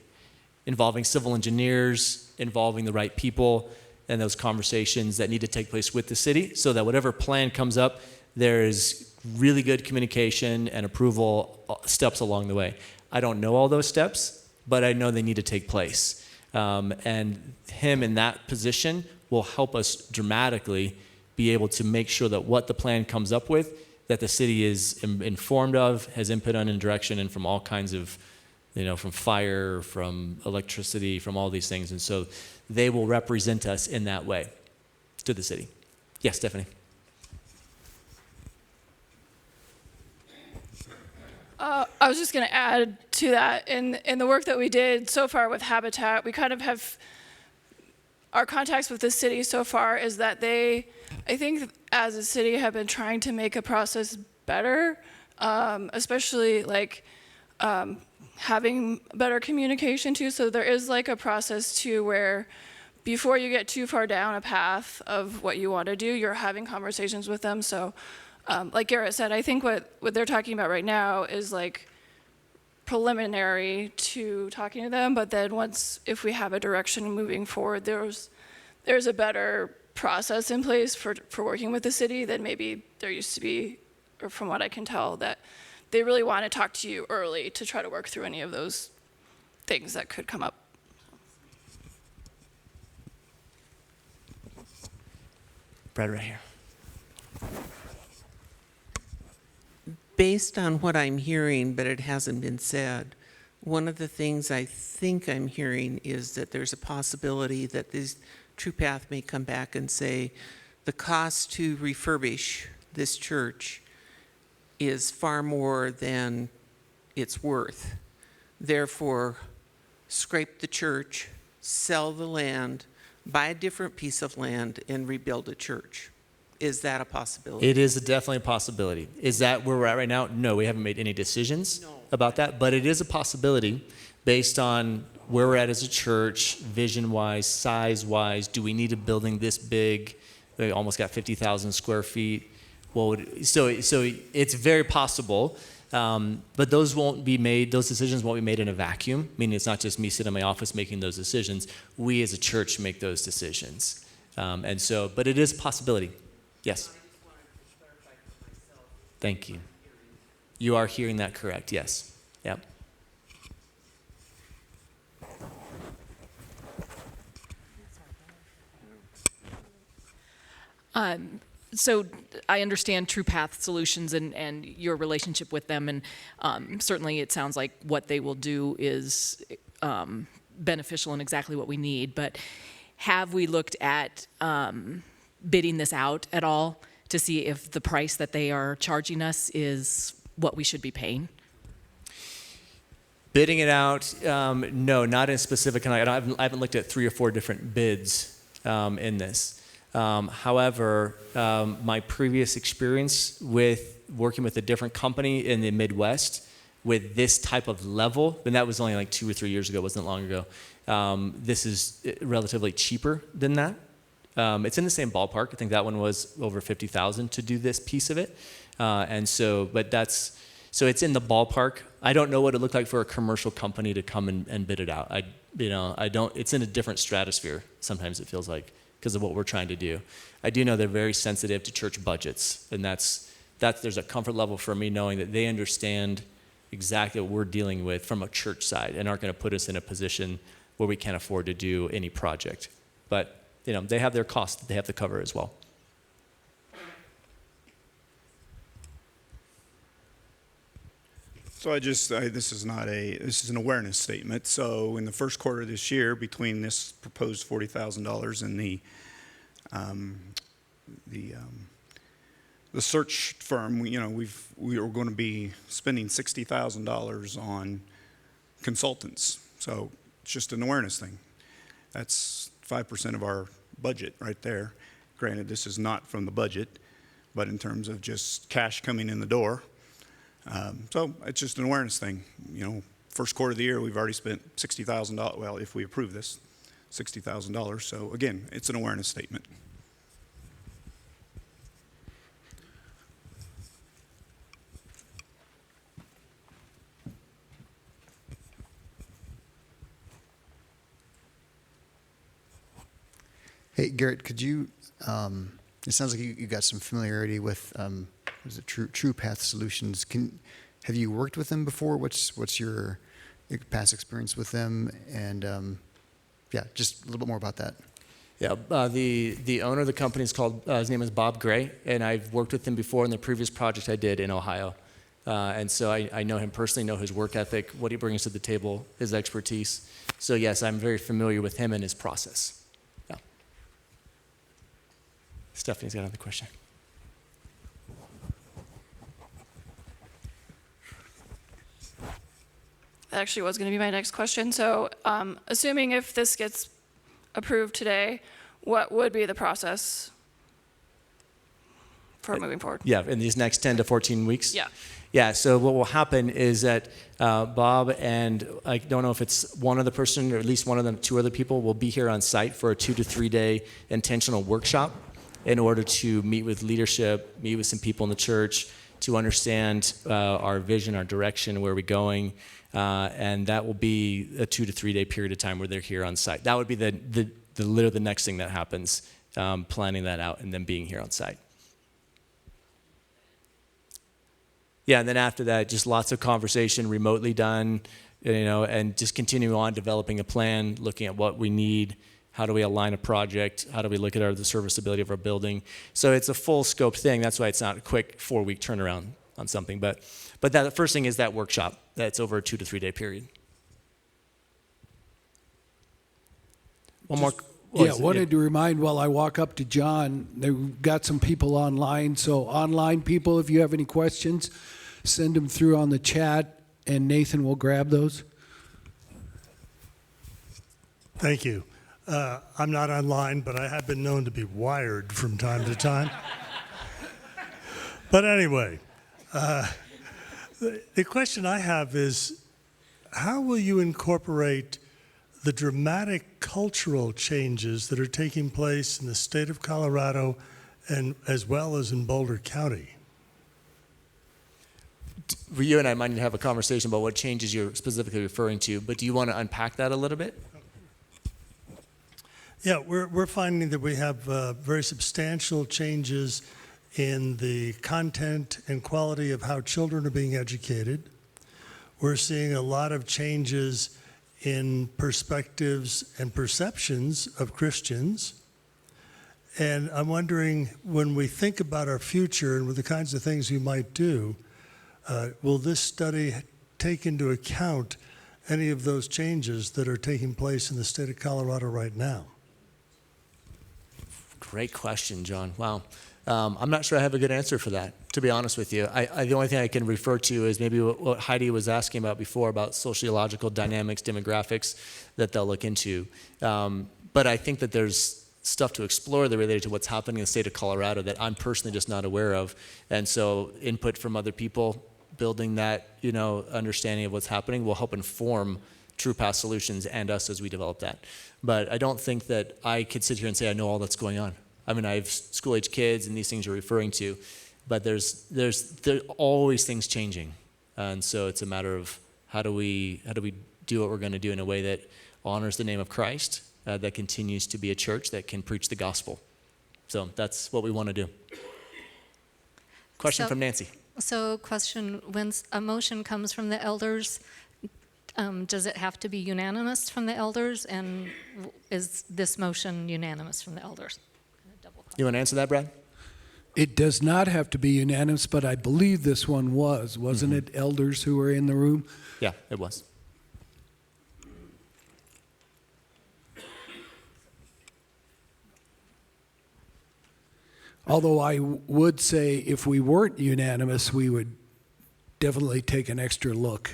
involving civil engineers, involving the right people, and those conversations that need to take place with the city so that whatever plan comes up, there's really good communication and approval steps along the way. I don't know all those steps, but I know they need to take place. And him in that position will help us dramatically be able to make sure that what the plan comes up with, that the city is informed of, has input on in direction, and from all kinds of, from fire, from electricity, from all these things. And so they will represent us in that way to the city. Yes, Stephanie. I was just going to add to that. In the work that we did so far with Habitat, we kind of have our contacts with the city so far is that they, I think as a city, have been trying to make a process better, especially having better communication too. So there is a process too where before you get too far down a path of what you want to do, you're having conversations with them. So like Garrett said, I think what they're talking about right now is preliminary to talking to them, but then if we have a direction moving forward, there's a better process in place for working with the city than maybe there used to be, or from what I can tell, that they really want to talk to you early to try to work through any of those things that could come up. Brad, right here. Based on what I'm hearing, but it hasn't been said, one of the things I think I'm hearing is that there's a possibility that this True Path may come back and say the cost to refurbish this church is far more than it's worth. Therefore, scrape the church, sell the land, buy a different piece of land, and rebuild a church. Is that a possibility? It is definitely a possibility. Is that where we're at right now? No, we haven't made any decisions about that, but it is a possibility based on where we're at as a church, vision-wise, size-wise. Do we need a building this big? We almost got 50,000 square feet. Well, so it's very possible, but those decisions won't be made in a vacuum, meaning it's not just me sitting in my office making those decisions. We as a church make those decisions. But it is a possibility. Yes. Thank you. You are hearing that correct, yes. Yep. So I understand True Path Solutions and your relationship with them, and certainly it sounds like what they will do is beneficial and exactly what we need. But have we looked at bidding this out at all to see if the price that they are charging us is what we should be paying? Bidding it out, no, not in specific. I haven't looked at 3 or 4 different bids in this. However, my previous experience with working with a different company in the Midwest with this type of level, and that was only like 2 or 3 years ago, wasn't long ago. This is relatively cheaper than that. It's in the same ballpark. I think that one was over $50,000 to do this piece of it. So it's in the ballpark. I don't know what it looked like for a commercial company to come and bid it out. It's in a different stratosphere. Sometimes it feels like, because of what we're trying to do. I do know they're very sensitive to church budgets, and there's a comfort level for me knowing that they understand exactly what we're dealing with from a church side and aren't going to put us in a position where we can't afford to do any project. But they have their costs that they have to cover as well. So this is an awareness statement. So in the first quarter of this year, between this proposed $40,000 and the search firm, we are going to be spending $60,000 on consultants. So it's just an awareness thing. That's 5% of our budget right there. Granted, this is not from the budget, but in terms of just cash coming in the door. So it's just an awareness thing. First quarter of the year, we've already spent $60,000. Well, if we approve this, $60,000. So again, it's an awareness statement. Hey, Garrett, could you, it sounds like you got some familiarity with, is it True Path Solutions? Have you worked with them before? What's your past experience with them? And just a little bit more about that. Yeah, the owner of the company is called, his name is Bob Gray, and I've worked with him before in the previous project I did in Ohio. And so I know him personally, know his work ethic, what he brings to the table, his expertise. So yes, I'm very familiar with him and his process. Yeah. Stephanie's got another question. That actually was going to be my next question. So assuming if this gets approved today, what would be the process for moving forward? Yeah, in these next 10 to 14 weeks? Yeah. Yeah, so what will happen is that Bob and I don't know if it's one other person or at least one of them, 2 other people will be here on site for a 2 to 3 day intentional workshop in order to meet with leadership, meet with some people in the church to understand our vision, our direction, where we're going. And that will be a 2 to 3 day period of time where they're here on site. That would be literally the next thing that happens, planning that out and then being here on site. Yeah, and then after that, just lots of conversation remotely done, and just continue on developing a plan, looking at what we need, how do we align a project, how do we look at the serviceability of our building. So it's a full scope thing. That's why it's not a quick 4-week turnaround on something. But that the first thing is that workshop. That's over a 2 to 3 day period. One more. Yeah, wanted to remind while I walk up to John, they've got some people online. So online people, if you have any questions, send them through on the chat, and Nathan will grab those. Thank you. I'm not online, but I have been known to be wired from time to time. But anyway, the question I have is, how will you incorporate the dramatic cultural changes that are taking place in the state of Colorado and as well as in Boulder County? You and I might need to have a conversation about what changes you're specifically referring to, but do you want to unpack that a little bit? Yeah, we're finding that we have very substantial changes in the content and quality of how children are being educated. We're seeing a lot of changes in perspectives and perceptions of Christians. And I'm wondering, when we think about our future and with the kinds of things we might do, will this study take into account any of those changes that are taking place in the state of Colorado right now? Great question, John. Wow. I'm not sure I have a good answer for that, to be honest with you. The only thing I can refer to is maybe what Heidi was asking about before about sociological dynamics, demographics that they'll look into. But I think that there's stuff to explore that related to what's happening in the state of Colorado that I'm personally just not aware of. And so input from other people building that, understanding of what's happening will help inform True Path Solutions and us as we develop that. But I don't think that I could sit here and say I know all that's going on. I mean, I have school-age kids, and these things you're referring to, but there's always things changing, and so it's a matter of how do we do what we're going to do in a way that honors the name of Christ, that continues to be a church that can preach the gospel. So that's what we want to do. Question from Nancy. So, question: when a motion comes from the elders, does it have to be unanimous from the elders? And is this motion unanimous from the elders? You want to answer that, Brad? It does not have to be unanimous, but I believe this one wasn't it, elders who were in the room? Yeah, it was. Although I would say if we weren't unanimous, we would definitely take an extra look.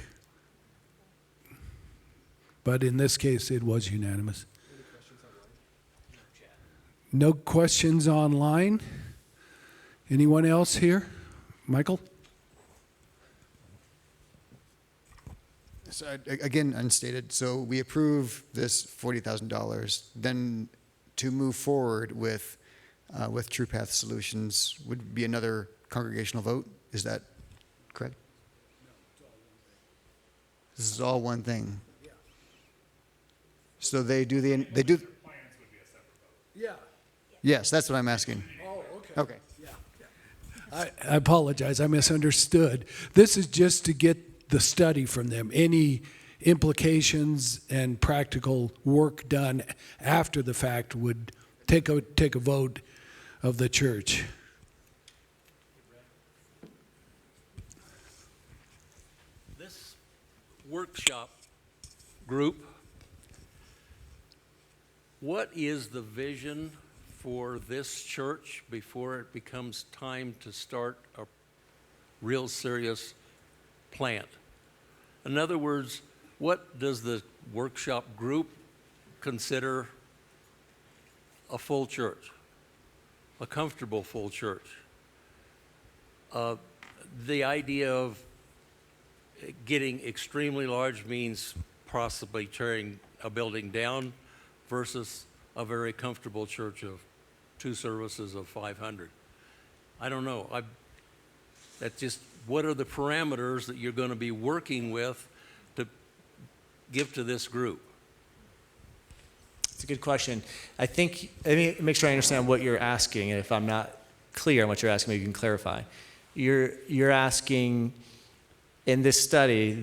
But in this case, it was unanimous. No questions online? Anyone else here? Michael? So again, unstated. So we approve this $40,000. Then to move forward with True Path Solutions would be another congregational vote. Is that correct? This is all one thing. So they do. Yeah. Yes, that's what I'm asking. Oh, okay. Okay. Yeah. I apologize. I misunderstood. This is just to get the study from them. Any implications and practical work done after the fact would take a vote of the church. This workshop group, what is the vision for this church before it becomes time to start a real serious plant? In other words, what does the workshop group consider a full church, a comfortable full church? The idea of getting extremely large means possibly tearing a building down versus a very comfortable church of 2 services of 500. I don't know. That's just, what are the parameters that you're going to be working with to give to this group? It's a good question. I think, let me make sure I understand what you're asking, and if I'm not clear on what you're asking, maybe you can clarify. You're asking, in this study,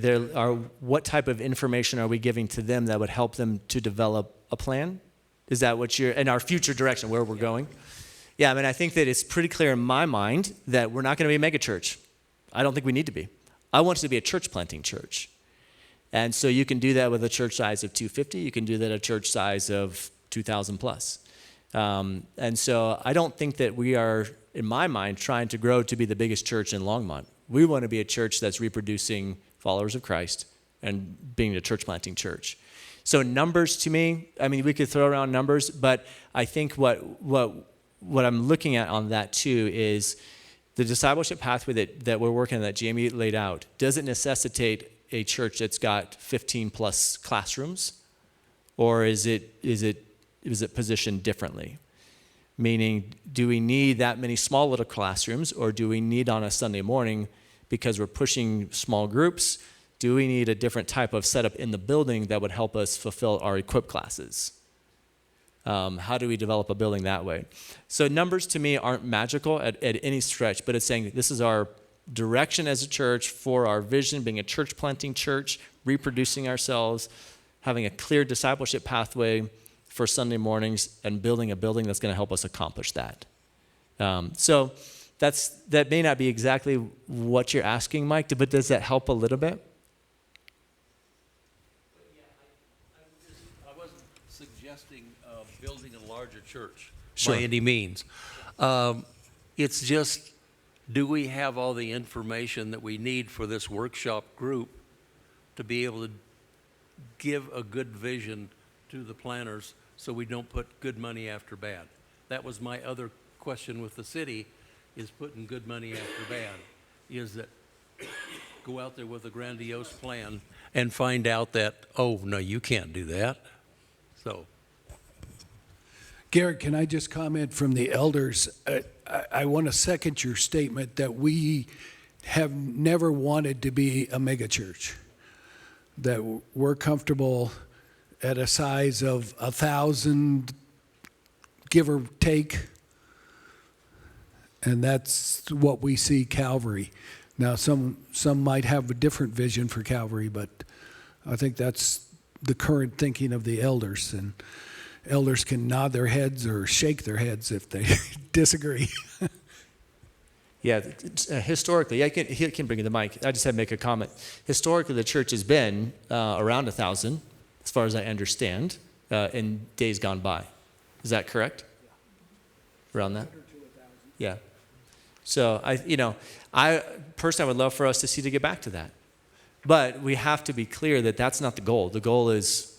what type of information are we giving to them that would help them to develop a plan? Is that what in our future direction, where we're going? Yeah, I mean, I think that it's pretty clear in my mind that we're not going to be a mega church. I don't think we need to be. I want us to be a church planting church. And so you can do that with a church size of 250. You can do that at a church size of 2,000 plus. And so I don't think that we are, in my mind, trying to grow to be the biggest church in Longmont. We want to be a church that's reproducing followers of Christ and being a church planting church. So numbers to me, I mean, we could throw around numbers, but I think what I'm looking at on that too is the discipleship pathway that we're working on, that Jamie laid out. Does it necessitate a church that's got 15 plus classrooms, or is it positioned differently? Meaning, do we need that many small little classrooms, or do we need on a Sunday morning, because we're pushing small groups, do we need a different type of setup in the building that would help us fulfill our equip classes? How do we develop a building that way? So numbers to me aren't magical at any stretch, but it's saying this is our direction as a church for our vision, being a church planting church, reproducing ourselves, having a clear discipleship pathway for Sunday mornings, and building a building that's going to help us accomplish that. So that may not be exactly what you're asking, Mike, but does that help a little bit? I wasn't suggesting building a larger church Sure. by any means. It's just, do we have all the information that we need for this workshop group to be able to give a good vision to the planners so we don't put good money after bad? That was my other question with the city, is putting good money after bad, is that go out there with a grandiose plan and find out that, oh, no, you can't do that. So. Garrett, can I just comment from the elders? I want to second your statement that we have never wanted to be a megachurch, that we're comfortable at a size of 1,000, give or take, and that's what we see Calvary. Now, some might have a different vision for Calvary, but I think that's the current thinking of the elders, and elders can nod their heads or shake their heads if they disagree. Yeah, historically, he can bring in the mic. I just had to make a comment. Historically, the church has been around 1,000, as far as I understand, in days gone by. Is that correct? Yeah. Around that? Yeah. So I personally would love for us to get back to that. But we have to be clear that that's not the goal. The goal is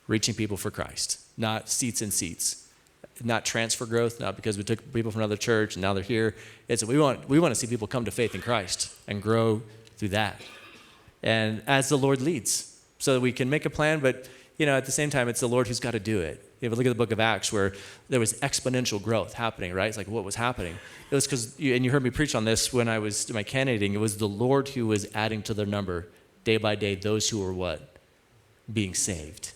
reaching people for Christ, not seats and seats, not transfer growth, not because we took people from another church and now they're here. It's we want to see people come to faith in Christ and grow through that, and as the Lord leads, so that we can make a plan. But at the same time, it's the Lord who's got to do it. If you look at the book of Acts, where there was exponential growth happening, right? It's like, what was happening? It was because, and you heard me preach on this when I was my candidating, it was the Lord who was adding to their number day by day those who were what? Being saved,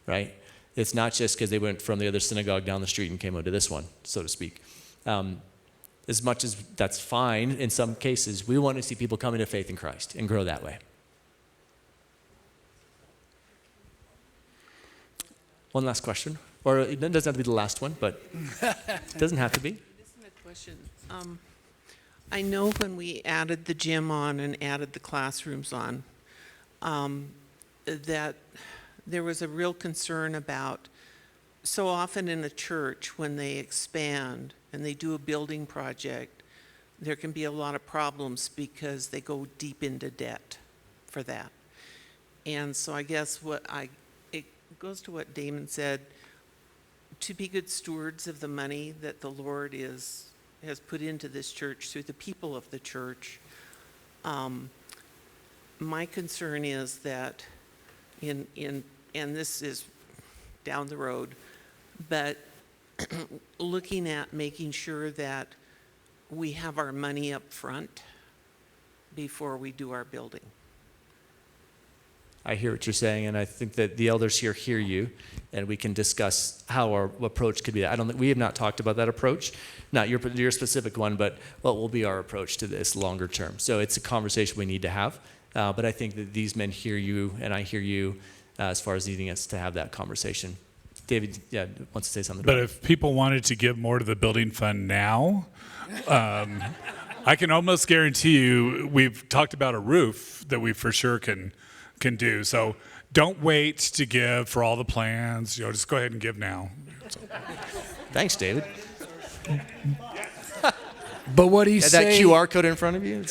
right? It's not just because they went from the other synagogue down the street and came over to this one, so to speak. As much as that's fine in some cases, we want to see people come into faith in Christ and grow that way. One last question, or it doesn't have to be the last one, but it doesn't have to be. This is a question. I know when we added the gym on and added the classrooms on, that there was a real concern about, so often in a church when they expand and they do a building project, there can be a lot of problems because they go deep into debt for that. And so I guess it goes to what Damon said, to be good stewards of the money that the Lord has put into this church through the people of the church. My concern is that and this is down the road, but looking at making sure that we have our money up front before we do our building. I hear what you're saying, and I think that the elders here hear you, and we can discuss how our approach could be. We have not talked about that approach, not your specific one, but what will be our approach to this longer term. So it's a conversation we need to have, but I think that these men hear you, and I hear you as far as needing us to have that conversation. David, wants to say something. But if people wanted to give more to the building fund now, I can almost guarantee you, we've talked about a roof that we for sure can can do. So don't wait to give for all the plans. Just go ahead and give now. Thanks, David. But what he's That saying, QR code in front of you.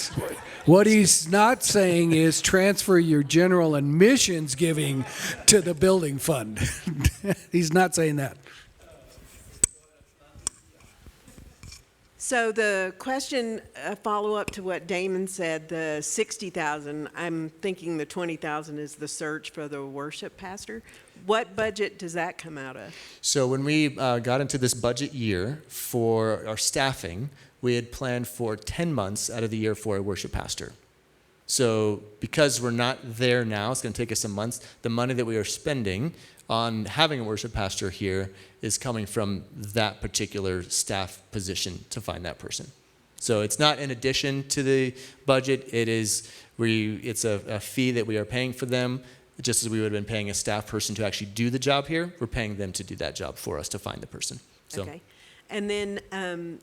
what he's not saying is transfer your general and missions giving to the building fund. He's not saying that. So the question, a follow-up to what Damon said, the 60,000, I'm thinking the 20,000 is the search for the worship pastor. What budget does that come out of? So when we got into this budget year for our staffing, we had planned for 10 months out of the year for a worship pastor. So because we're not there now, it's going to take us some months. The money that we are spending on having a worship pastor here is coming from that particular staff position to find that person. So it's not in addition to the budget. It's a fee that we are paying for them, just as we would have been paying a staff person to actually do the job here. We're paying them to do that job for us to find the person. So. Okay. And then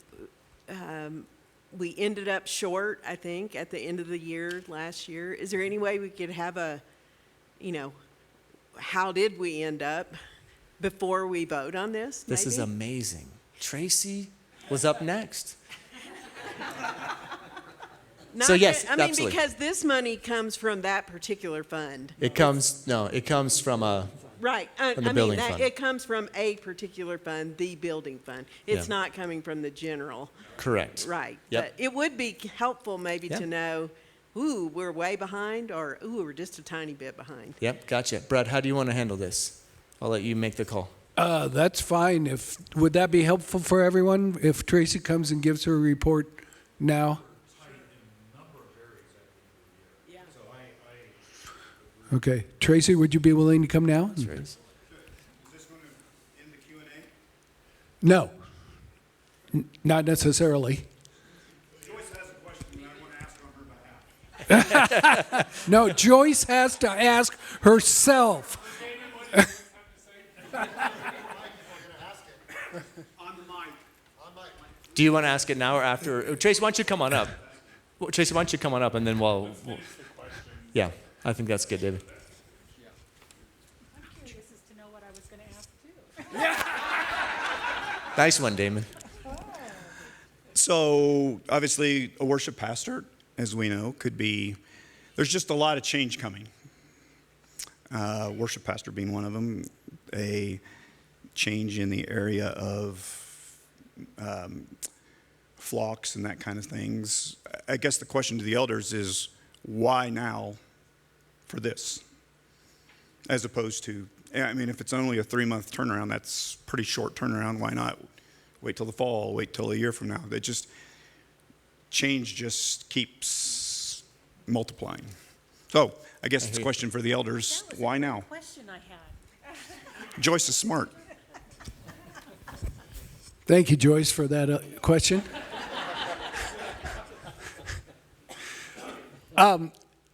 we ended up short, I think, at the end of the year last year. Is there any way we could have how did we end up before we vote on this? This is maybe? amazing. Tracy was up next. So yes, absolutely. Because this money comes from that particular fund. It comes from a right. From the building fund. It comes from a particular fund, the building fund. It's not coming from the general. Correct. Right. Yep. But it would be helpful maybe to know, ooh, we're way behind, or ooh, we're just a tiny bit behind. Yep, gotcha. Brad, how do you want to handle this? I'll let you make the call. That's fine. Would that be helpful for everyone if Tracy comes and gives her report now? Okay. Tracy, would you be willing to come now? Is this going to end the Q&A? No. Not necessarily. Joyce has a question and I want to ask on her behalf. No, Joyce has to ask herself. Do you want to ask it now or after? Tracy, why don't you come on up? Tracy, why don't you come on up and then we'll yeah, I think that's good, David. I'm curious as to know what I was going to ask too. Nice one, Damon. So obviously a worship pastor, as we know, there's just a lot of change coming. Worship pastor being one of them, a change in the area of flocks and that kind of things. I guess the question to the elders is, why now for this? As opposed to, if it's only a 3-month turnaround, that's pretty short turnaround. Why not wait till the fall, wait till a year from now? Change just keeps multiplying. So I guess it's a question for the elders. Why now? Question I had. Joyce is smart. Thank you, Joyce, for that question.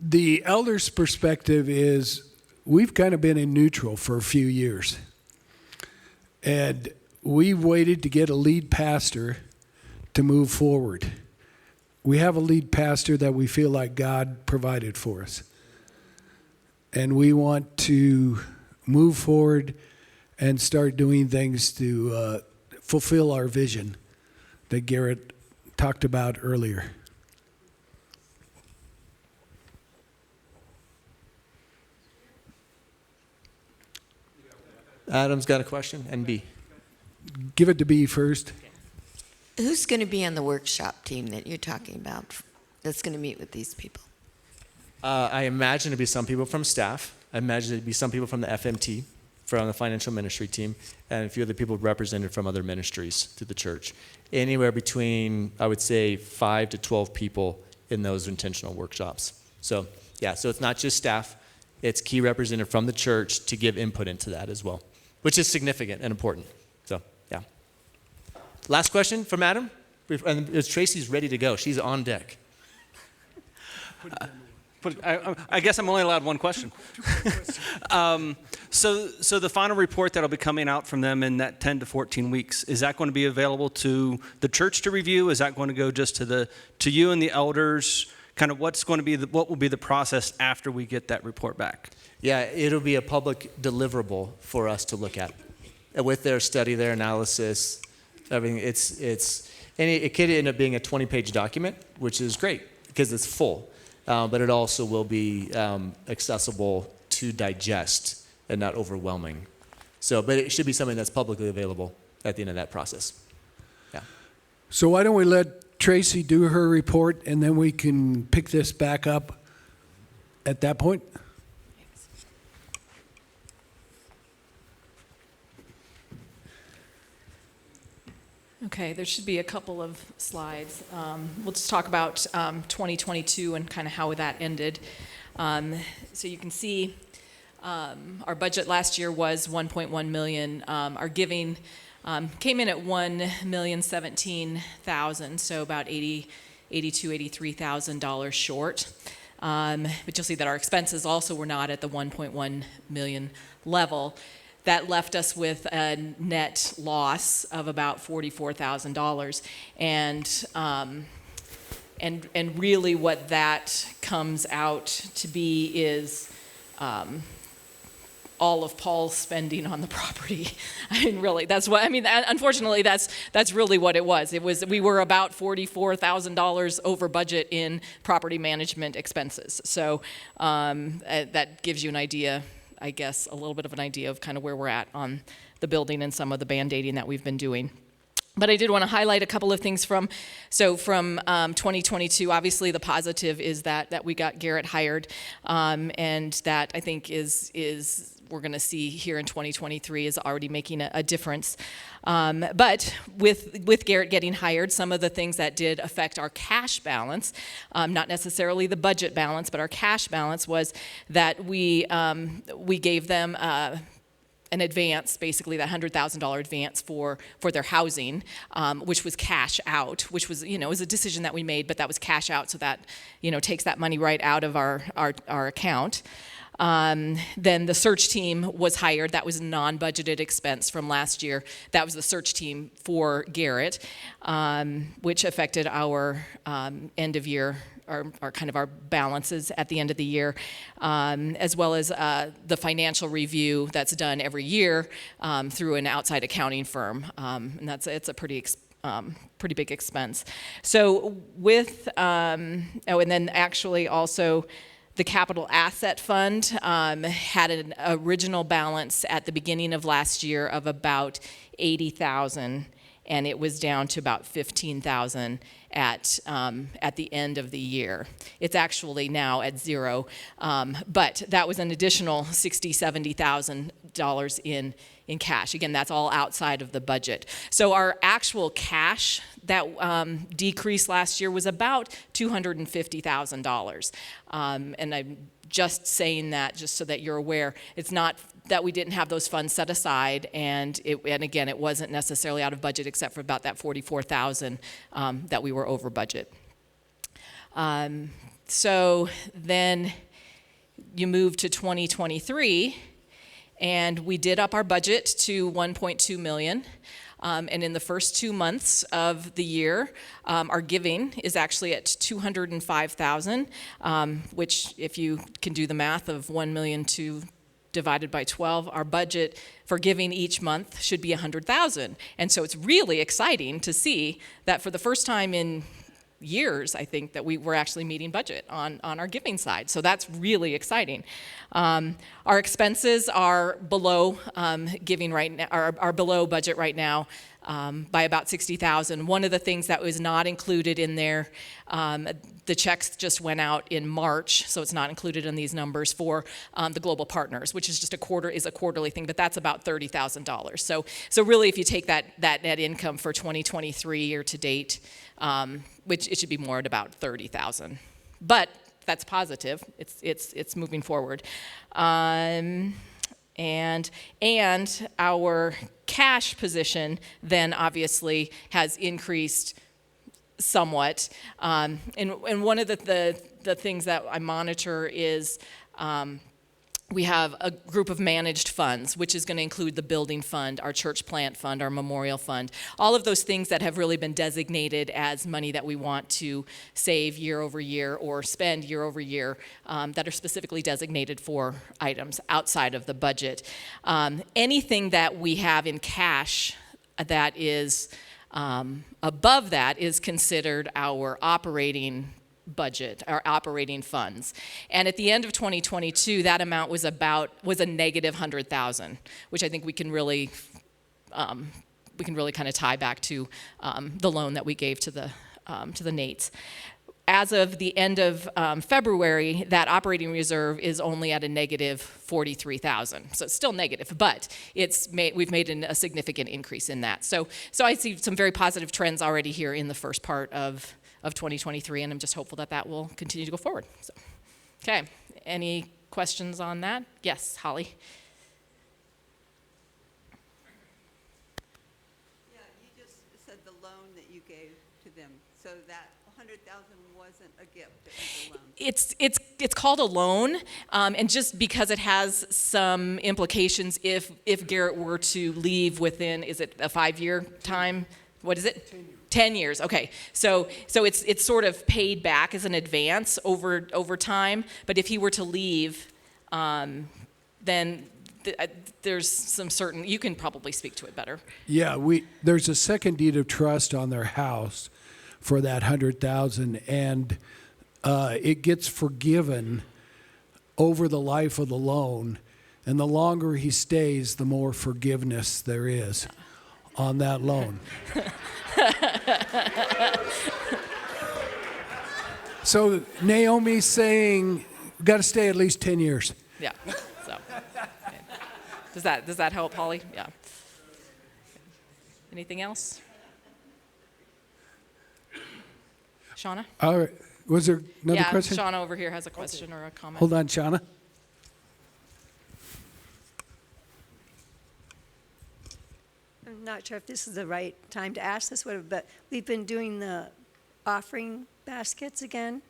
The elders' perspective is we've kind of been in neutral for a few years. And we've waited to get a lead pastor to move forward. We have a lead pastor that we feel like God provided for us. And we want to move forward and start doing things to fulfill our vision that Garrett talked about earlier. Adam's got a question, and B. Give it to B first. Who's going to be on the workshop team that you're talking about that's going to meet with these people? I imagine it'd be some people from staff. I imagine it'd be some people from the FMT, from the financial ministry team, and a few other people represented from other ministries through the church. Anywhere between, I would say, 5 to 12 people in those intentional workshops. So, so it's not just staff. It's key representative from the church to give input into that as well, which is significant and important. So, yeah. Last question from Adam. And Tracy's ready to go. She's on deck. I guess I'm only allowed one question. So the final report that'll be coming out from them in that 10 to 14 weeks, is that going to be available to the church to review? Is that going to go just to you and the elders? kind of what will be the process after we get that report back? Yeah, it'll be a public deliverable for us to look at. With their study, their analysis, everything, and it could end up being a 20-page document, which is great because it's full, but it also will be accessible to digest and not overwhelming. So, but it should be something that's publicly available at the end of that process. Yeah. So why don't we let Tracy do her report, and then we can pick this back up at that point? Okay, there should be a couple of slides. We'll just talk about 2022 and kind of how that ended. So you can see our budget last year was 1.1 million. Our giving came in at 1,017,000, so about $83,000 short. But you'll see that our expenses also were not at the 1.1 million level. That left us with a net loss of about $44,000, and really what that comes out to be is all of Paul's spending on the property. I mean, really, unfortunately, that's really what it was. We were about $44,000 over budget in property management expenses. So that gives you an idea, I guess, a little bit of an idea of kind of where we're at on the building and some of the band-aiding that we've been doing. But I did want to highlight a couple of things from 2022. Obviously, the positive is that we got Garrett hired, and that I think is we're going to see here in 2023 is already making a difference. But with Garrett getting hired, some of the things that did affect our cash balance, not necessarily the budget balance, but our cash balance, was that we gave them an advance, basically that $100,000 advance for their housing, which was cash out, which was, it was a decision that we made, but that was cash out, so that, takes that money right out of our account. Then the search team was hired. That was a non-budgeted expense from last year. That was the search team for Garrett, which affected our end of year, our kind of our balances at the end of the year, as well as the financial review that's done every year through an outside accounting firm, and it's a pretty big expense. So with and then actually also, the capital asset fund had an original balance at the beginning of last year of about $80,000, and it was down to about $15,000 at the end of the year. It's actually now at zero, but that was an additional $60,000-$70,000 in cash. Again, that's all outside of the budget. So our actual cash that decreased last year was about $250,000. And I'm just saying that just so that you're aware. It's not that we didn't have those funds set aside, and again, it wasn't necessarily out of budget except for about that $44,000 that we were over budget. So then you move to 2023, and we did up our budget to $1.2 million. And in the first 2 months of the year, our giving is actually at $205,000, which, if you can do the math of 1 million divided by 12, our budget for giving each month should be $100,000. And so it's really exciting to see that for the first time in years, I think, that we were actually meeting budget on our giving side. So that's really exciting. Our expenses are below giving right now, are below budget right now by about $60,000. One of the things that was not included in there, the checks just went out in March, so it's not included in these numbers, for the global partners, which is just a quarterly thing, but that's about $30,000. So really, if you take that net income for 2023 year to date, which it should be more at about $30,000, but that's positive. It's moving forward, and our cash position then obviously has increased somewhat. And one of the things that I monitor is we have a group of managed funds, which is going to include the building fund, our church plant fund, our memorial fund, all of those things that have really been designated as money that we want to save year over year or spend year over year, that are specifically designated for items outside of the budget. Anything that we have in cash that is above that is considered our operating budget, our operating funds. And at the end of 2022, that amount was a negative 100,000, which I think we can really kind of tie back to the loan that we gave to the Nates. As of the end of February, that operating reserve is only at a negative 43,000. So it's still negative, but we've made a significant increase in that. So I see some very positive trends already here in the first part of 2023, and I'm just hopeful that that will continue to go forward. So, okay, any questions on that? Yes, Holly. Yeah, you just said the loan that you gave to them, so that 100,000 wasn't a gift, it was a loan. It's called a loan, and just because it has some implications if Garrett were to leave within, is it a 5-year time? What is it? 10 years. Okay, so it's sort of paid back as an advance over time. But if he were to leave, then there's some certain. You can probably speak to it better. Yeah, there's a second deed of trust on their house for that 100,000, and it gets forgiven over the life of the loan, and the longer he stays, the more forgiveness there is on that loan. So Naomi's saying, got to stay at least 10 years. Yeah. So okay. Does that help, Holly? Yeah. Anything else? Shauna? All right. Was there another question? Yeah, Shauna over here has a question or a comment. Hold on, Shauna. I'm not sure if this is the right time to ask this, but we've been doing the offering baskets again.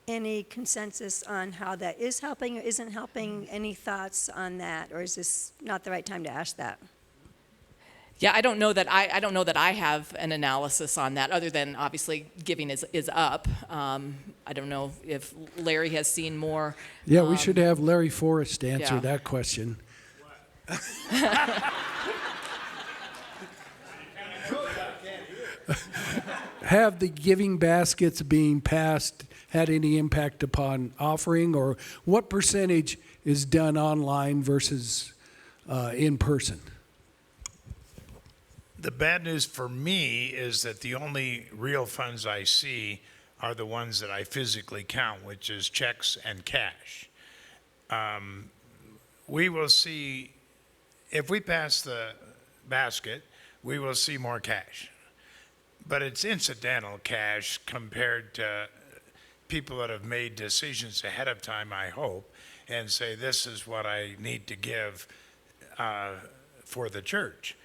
Any consensus on how that is helping or isn't helping? Any thoughts on that, or is this not the right time to ask that? Yeah, I don't know that I have an analysis on that, other than obviously giving is up. I don't know if Larry has seen more. Yeah, we should have Larry Forrest answer yeah. that question. Have the giving baskets being passed had any impact upon offering, or what percentage is done online versus in person? The bad news for me is that the only real funds I see are the ones that I physically count, which is checks and cash. We will see, if we pass the basket, we will see more cash. But it's incidental cash compared to people that have made decisions ahead of time, I hope, and say, this is what I need to give for the church.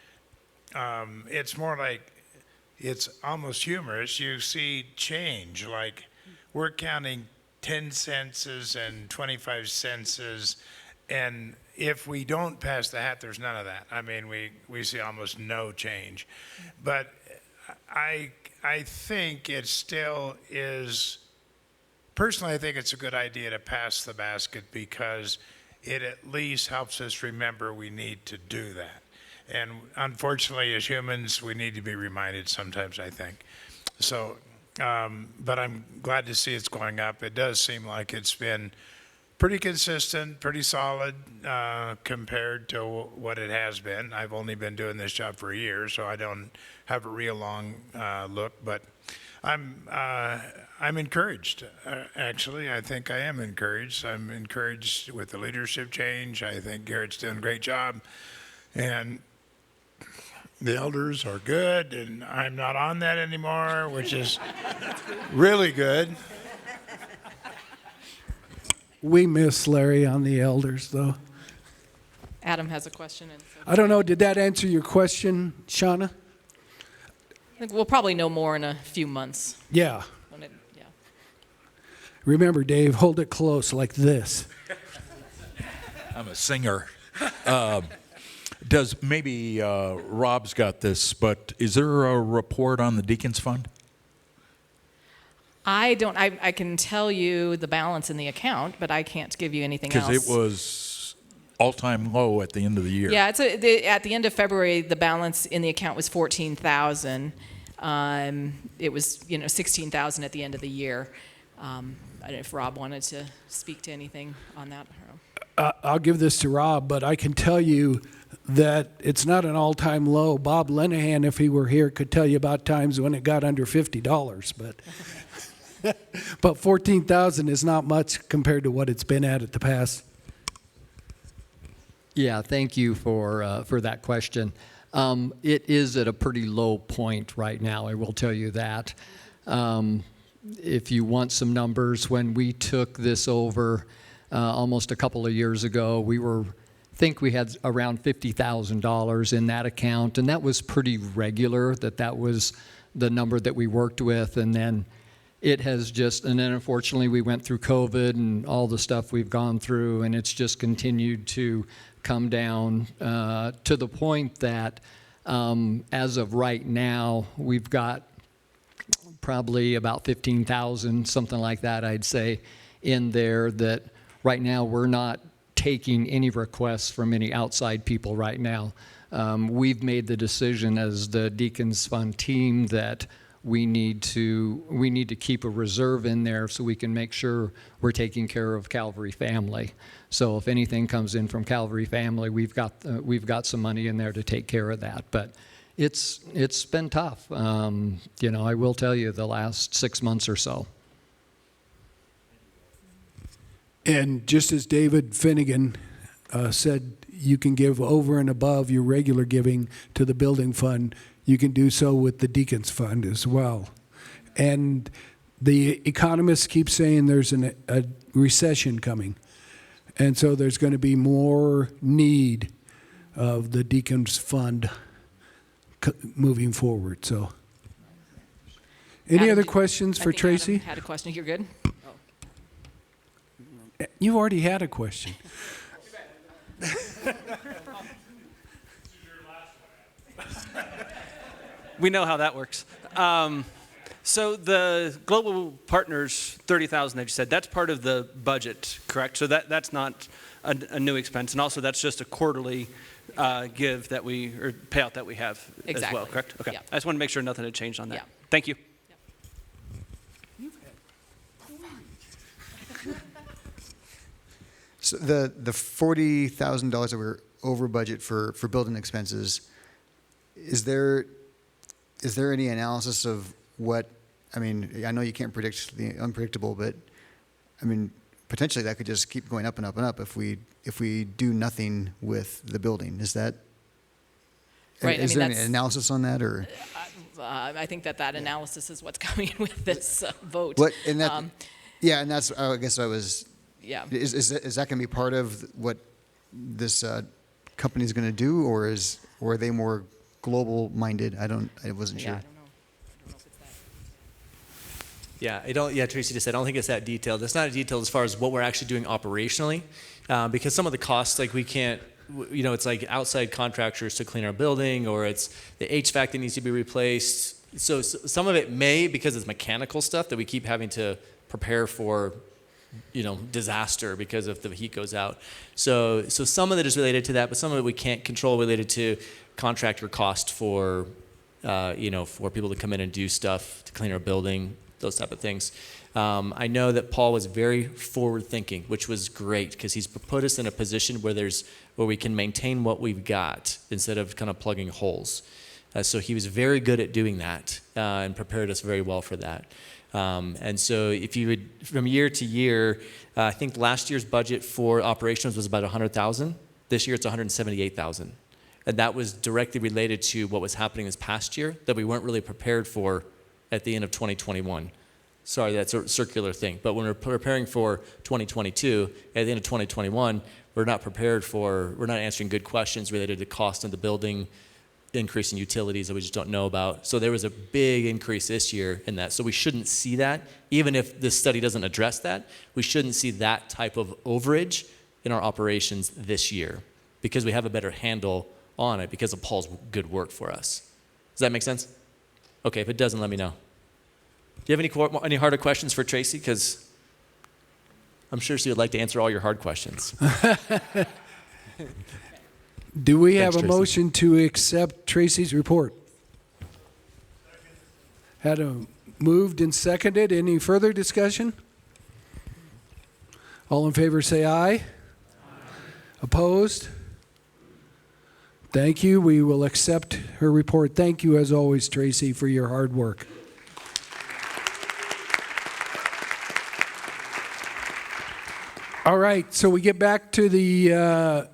It's more like, it's almost humorous. You see change, like we're counting 10 censes and 25 censes, and if we don't pass the hat, there's none of that. I mean, we see almost no change. But I think it still is, personally, I think it's a good idea to pass the basket because it at least helps us remember we need to do that. And unfortunately, as humans, we need to be reminded sometimes, I think. So, but I'm glad to see it's going up. It does seem like it's been pretty consistent, pretty solid compared to what it has been. I've only been doing this job for a year, so I don't have a real long look. But I'm encouraged, actually. I think I am encouraged. I'm encouraged with the leadership change. I think Garrett's doing a great job. And the elders are good, and I'm not on that anymore, which is really good. We miss Larry on the elders, though. Adam has a question. I don't know, did that answer your question, Shauna? I think we'll probably know more in a few months. Yeah. Yeah. Remember, Dave, hold it close like this. I'm a singer. Does maybe Rob's got this, but is there a report on the Deacons Fund? I don't. I can tell you the balance in the account, but I can't give you anything else. Because it was all-time low at the end of the year. Yeah, at the end of February, the balance in the account was 14,000. It was 16,000 at the end of the year. I don't know if Rob wanted to speak to anything on that. I'll give this to Rob, but I can tell you that it's not an all-time low. Bob Lenahan, if he were here, could tell you about times when it got under $50, but 14,000 is not much compared to what it's been at the past. Yeah, thank you for that question. It is at a pretty low point right now, I will tell you that. If you want some numbers, when we took this over almost a couple of years ago, we had around $50,000 in that account, and that was pretty regular, that was the number that we worked with, and then unfortunately we went through COVID and all the stuff we've gone through, and it's just continued to come down to the point that as of right now, we've got probably about 15,000, something like that, I'd say, in there that right now we're not taking any requests from any outside people right now. We've made the decision as the Deacons Fund team that we need to keep a reserve in there so we can make sure we're taking care of Calvary Family. So if anything comes in from Calvary Family, we've got some money in there to take care of that. But it's been tough. I will tell you the last 6 months or so. And just as David Finnegan said, you can give over and above your regular giving to the building fund. You can do so with the Deacons Fund as well. And the economists keep saying there's a recession coming. And so there's going to be more need of the Deacons Fund moving forward. So, any other questions for Tracy? Adam had a question. You're good? You've already had a question. We know how that works. So the global partners, 30,000 that you said, that's part of the budget, correct? So that's not a new expense, and also that's just a quarterly give that or payout that we have as well, correct? Okay. Yeah. I just want to make sure nothing had changed on that. Yeah. Thank you. So the $40,000 that we're over budget for building expenses, is there any analysis of what, I know you can't predict the unpredictable, but potentially that could just keep going up and up and up if we do nothing with the building. Is that right? Is there any analysis on that, or? I think that analysis is what's coming with this vote. What and that? Yeah, and that's I guess I was. Yeah. Is that going to be part of what this company is going to do, or are they more global minded? I wasn't sure. I don't know if it's that. Yeah, Tracy just said, I don't think it's that detailed. It's not detailed as far as what we're actually doing operationally, because some of the costs, like we can't, it's like outside contractors to clean our building, or it's the HVAC that needs to be replaced. So some of it may, because it's mechanical stuff that we keep having to prepare for, disaster because if the heat goes out. So some of it is related to that, but some of it we can't control, related to contractor cost for people to come in and do stuff to clean our building, those type of things. I know that Paul was very forward thinking, which was great because he's put us in a position where we can maintain what we've got instead of kind of plugging holes. So he was very good at doing that and prepared us very well for that. And so if you would, from year to year, I think last year's budget for operations was about $100,000. This year it's $178,000. And that was directly related to what was happening this past year that we weren't really prepared for at the end of 2021. Sorry, that's a circular thing. But when we're preparing for 2022, at the end of 2021, we're not answering good questions related to cost of the building, increase in utilities that we just don't know about. So there was a big increase this year in that. So we shouldn't see that. Even if this study doesn't address that, we shouldn't see that type of overage in our operations this year because we have a better handle on it because of Paul's good work for us. Does that make sense? Okay, if it doesn't, let me know. Do you have any harder questions for Tracy? Because I'm sure she would like to answer all your hard questions. Do we have Thanks, a Tracy. motion to accept Tracy's report? Had a moved and seconded. Any further discussion? All in favor say aye. Opposed? Thank you. We will accept her report. Thank you, as always, Tracy, for your hard work. All right, so we get back to the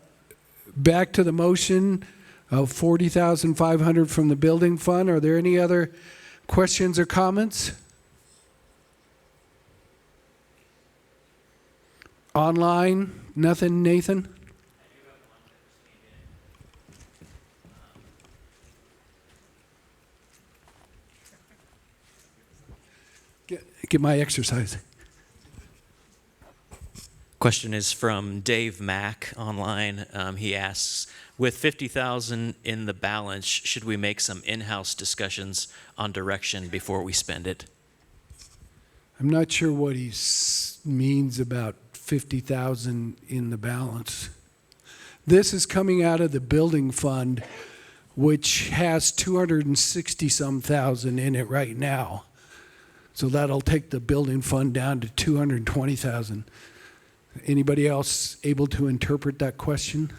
motion of $40,500 from the building fund. Are there any other questions or comments? Online, nothing, Nathan? Get my exercise. Question is from Dave Mack online. He asks, with 50,000 in the balance, should we make some in-house discussions on direction before we spend it? I'm not sure what he means about 50,000 in the balance. This is coming out of the building fund, which has 260 some thousand in it right now. So that'll take the building fund down to 220,000. Anybody else able to interpret that question?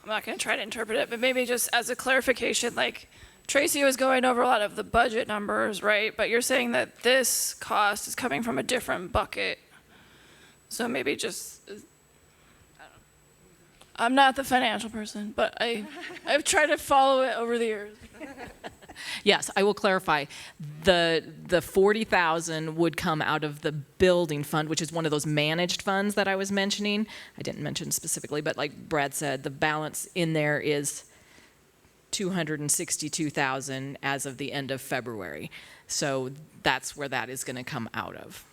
I'm not going to try to interpret it, but maybe just as a clarification, like Tracy was going over a lot of the budget numbers, right? But you're saying that this cost is coming from a different bucket. So maybe just, I don't know. I'm not the financial person, but I've tried to follow it over the years. Yes, I will clarify. The 40,000 would come out of the building fund, which is one of those managed funds that I was mentioning. I didn't mention specifically, but like Brad said, the balance in there is 262,000 as of the end of February. So that's where that is going to come out of.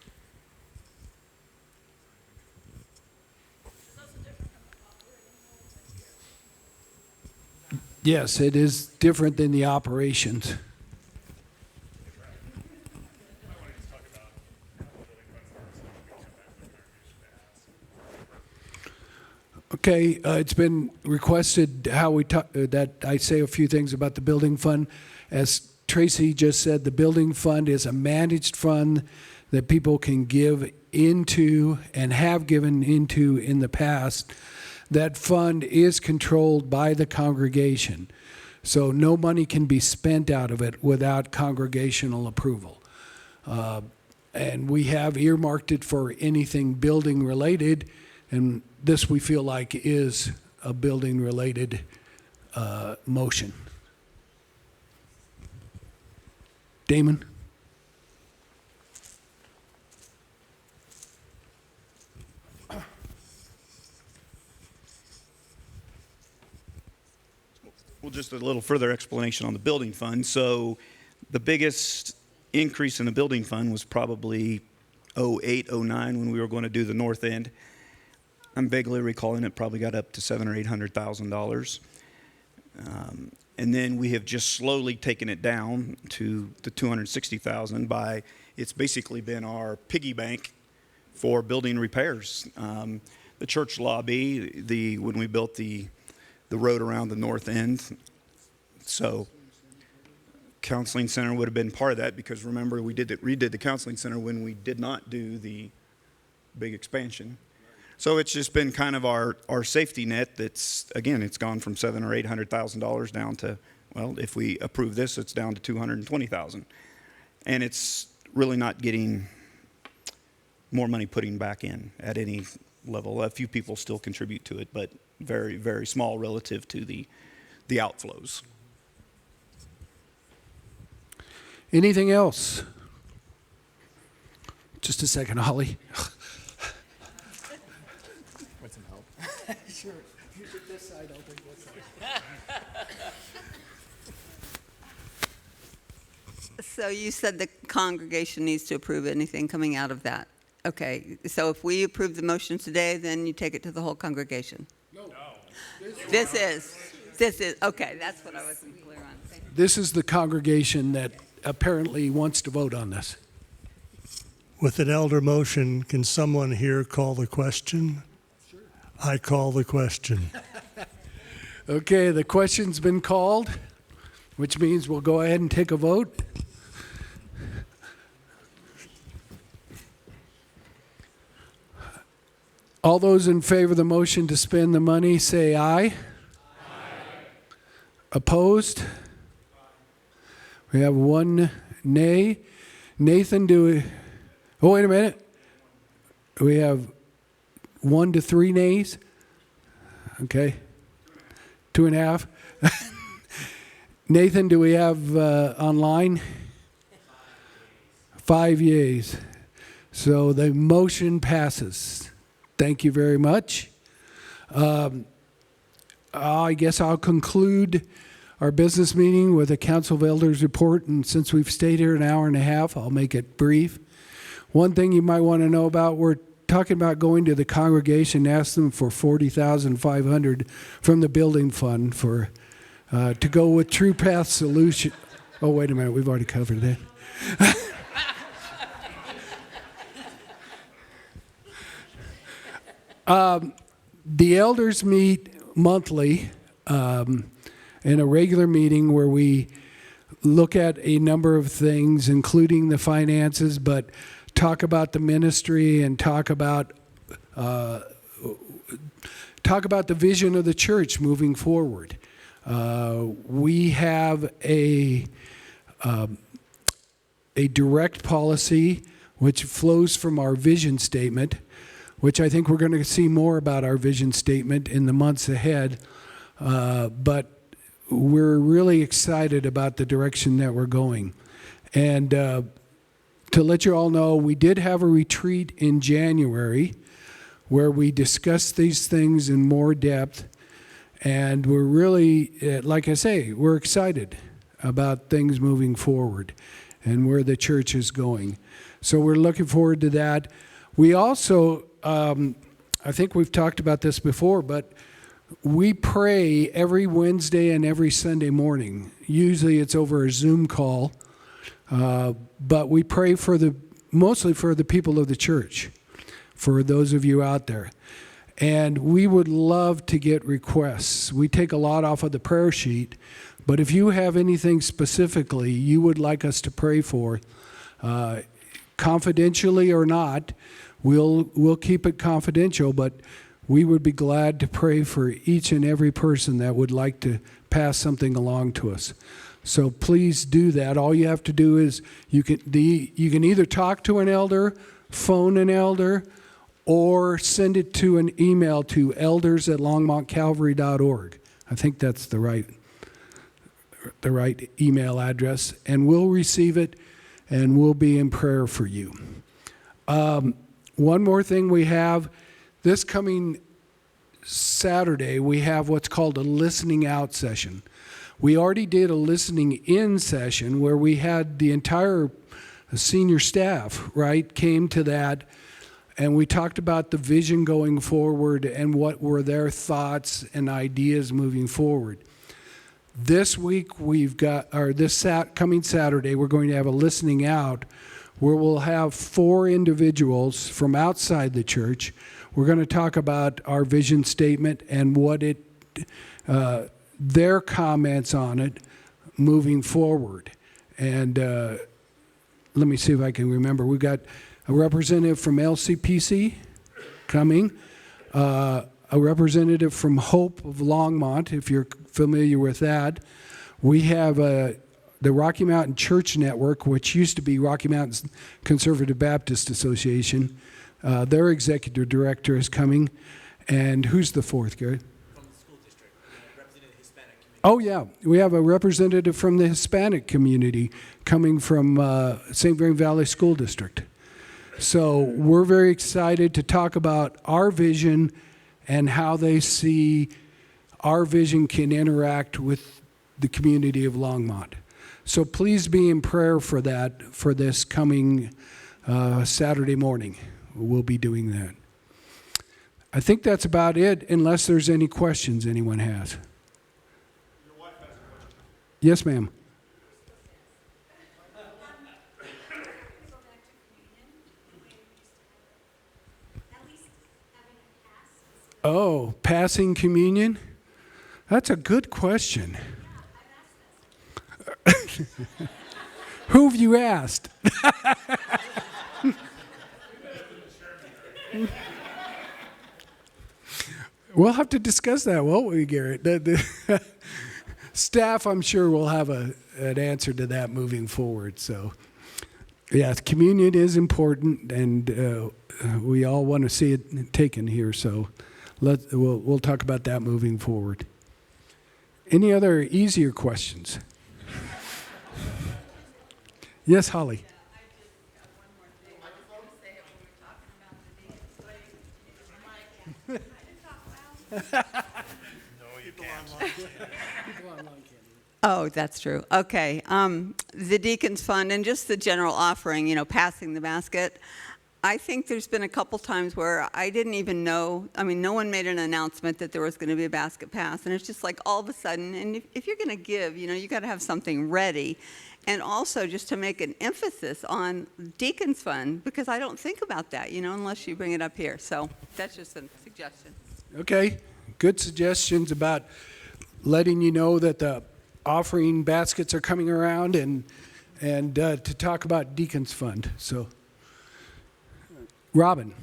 Yes, it is different than the operations. Okay, it's been requested how we that I say a few things about the building fund. As Tracy just said, the building fund is a managed fund that people can give into and have given into in the past. That fund is controlled by the congregation, so no money can be spent out of it without congregational approval. And we have earmarked it for anything building related, and this we feel like is a building related motion. Damon? Well, just a little further explanation on the building fund. So the biggest increase in the building fund was probably 08, 09 when we were going to do the north end. I'm vaguely recalling it probably got up to $700,000 or $800,000. And then we have just slowly taken it down to the 260,000 by, it's basically been our piggy bank for building repairs. The church lobby, when we built the road around the north end. So counseling center would have been part of that because remember we redid the counseling center when we did not do the big expansion. So it's just been kind of our safety net that's, again, it's gone from $700,000 or $800,000 down to, well, if we approve this, it's down to 220,000. And it's really not getting more money putting back in at any level. A few people still contribute to it, but very, very small relative to the outflows. Anything else? Just a second, Holly. Want some help? Sure. You take this side, I'll take this side. So you said the congregation needs to approve anything coming out of that. Okay, so if we approve the motion today, then you take it to the whole congregation? No. This is, okay, that's what I wasn't clear on. Thank you. This is the congregation that apparently wants to vote on this. With an elder motion, can someone here call the question? Sure. I call the question. Okay, the question's been called, which means we'll go ahead and take a vote. All those in favor of the motion to spend the money, say aye. Aye. Opposed? We have one nay. Nathan, oh, wait a minute. We have 1 to 3 nays. Okay. 2.5. Nathan, do we have online? 5 yeas. So the motion passes. Thank you very much. I guess I'll conclude our business meeting with a Council of Elders report, and since we've stayed here an hour and a half, I'll make it brief. One thing you might want to know about, we're talking about going to the congregation, ask them for $40,500 from the building fund for to go with True Path Solution. Oh, wait a minute, we've already covered that. The elders meet monthly in a regular meeting where we look at a number of things, including the finances, but talk about the ministry and talk about the vision of the church moving forward. We have a direct policy which flows from our vision statement, which I think we're going to see more about our vision statement in the months ahead. But we're really excited about the direction that we're going. And to let you all know, we did have a retreat in January where we discussed these things in more depth. And we're really, like I say, we're excited about things moving forward and where the church is going. So we're looking forward to that. We also, I think we've talked about this before, but we pray every Wednesday and every Sunday morning. Usually it's over a Zoom call, but we pray mostly for the people of the church, for those of you out there. And we would love to get requests. We take a lot off of the prayer sheet, but if you have anything specifically you would like us to pray for, confidentially or not, we'll keep it confidential, but we would be glad to pray for each and every person that would like to pass something along to us. So please do that. All you have to do is you can either talk to an elder, phone an elder, or send it to an email to elders@longmontcalvary.org. I think that's the right email address, and we'll receive it and we'll be in prayer for you. One more thing we have, this coming Saturday, we have what's called a listening out session. We already did a listening in session where we had the entire senior staff, right, came to that, and we talked about the vision going forward and what were their thoughts and ideas moving forward. This week coming Saturday, we're going to have a listening out where we'll have 4 individuals from outside the church. We're going to talk about our vision statement and what their comments on it moving forward. And let me see if I can remember. We've got a representative from LCPC coming, a representative from Hope of Longmont, if you're familiar with that. We have the Rocky Mountain Church Network, which used to be Rocky Mountain Conservative Baptist Association. Their executive director is coming. And who's the fourth, Gary? From the school district, representing the Hispanic community. Oh, yeah. We have a representative from the Hispanic community coming from St. Vrain Valley School District. So we're very excited to talk about our vision and how they see our vision can interact with the community of Longmont. So please be in prayer for that, for this coming Saturday morning. We'll be doing that. I think that's about it, unless there's any questions anyone has. Your wife has a question. Yes, ma'am. Oh, passing communion? That's a good question. Who have you asked? We'll have to discuss that, won't we, Garrett? The staff, I'm sure, will have an answer to that moving forward. So, yeah, communion is important, and we all want to see it taken here. So, we'll talk about that moving forward. Any other easier questions? Yes, Holly. Oh, that's true. Okay. The Deacons Fund and just the general offering, passing the basket. I think there's been a couple times where I didn't even know. I mean, no one made an announcement that there was going to be a basket pass. And it's just like all of a sudden, and if you're going to give, you got to have something ready. And also just to make an emphasis on Deacons Fund, because I don't think about that, unless you bring it up here. So that's just a suggestion. Okay. Good suggestions about letting you know that the offering baskets are coming around and to talk about Deacons Fund. So, Robin.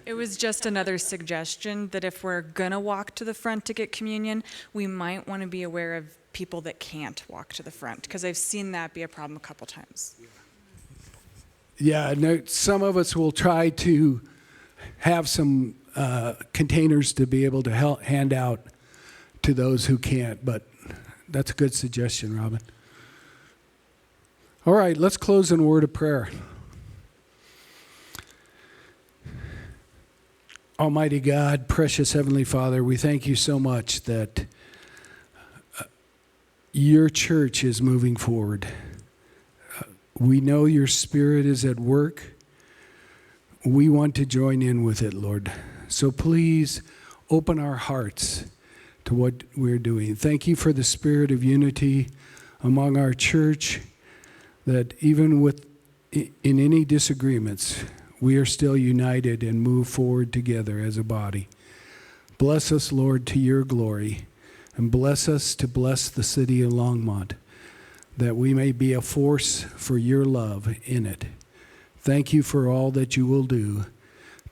It was just another suggestion that if we're going to walk to the front to get communion, we might want to be aware of people that can't walk to the front, because I've seen that be a problem a couple times. Yeah, no, some of us will try to have some containers to be able to hand out to those who can't, but that's a good suggestion, Robin. All right, let's close in a word of prayer. Almighty God, precious Heavenly Father, we thank you so much that your church is moving forward. We know your Spirit is at work. We want to join in with it, Lord. So please open our hearts to what we're doing. Thank you for the spirit of unity among our church, that even in any disagreements, we are still united and move forward together as a body. Bless us, Lord, to your glory, and bless us to bless the city of Longmont, that we may be a force for your love in it. Thank you for all that you will do.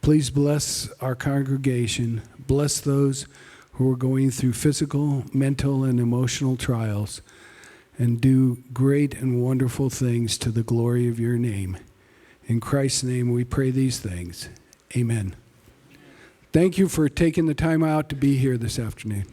Please bless our congregation. Bless those who are going through physical, mental, and emotional trials, and do great and wonderful things to the glory of your name. In Christ's name we pray these things. Amen. Thank you for taking the time out to be here this afternoon.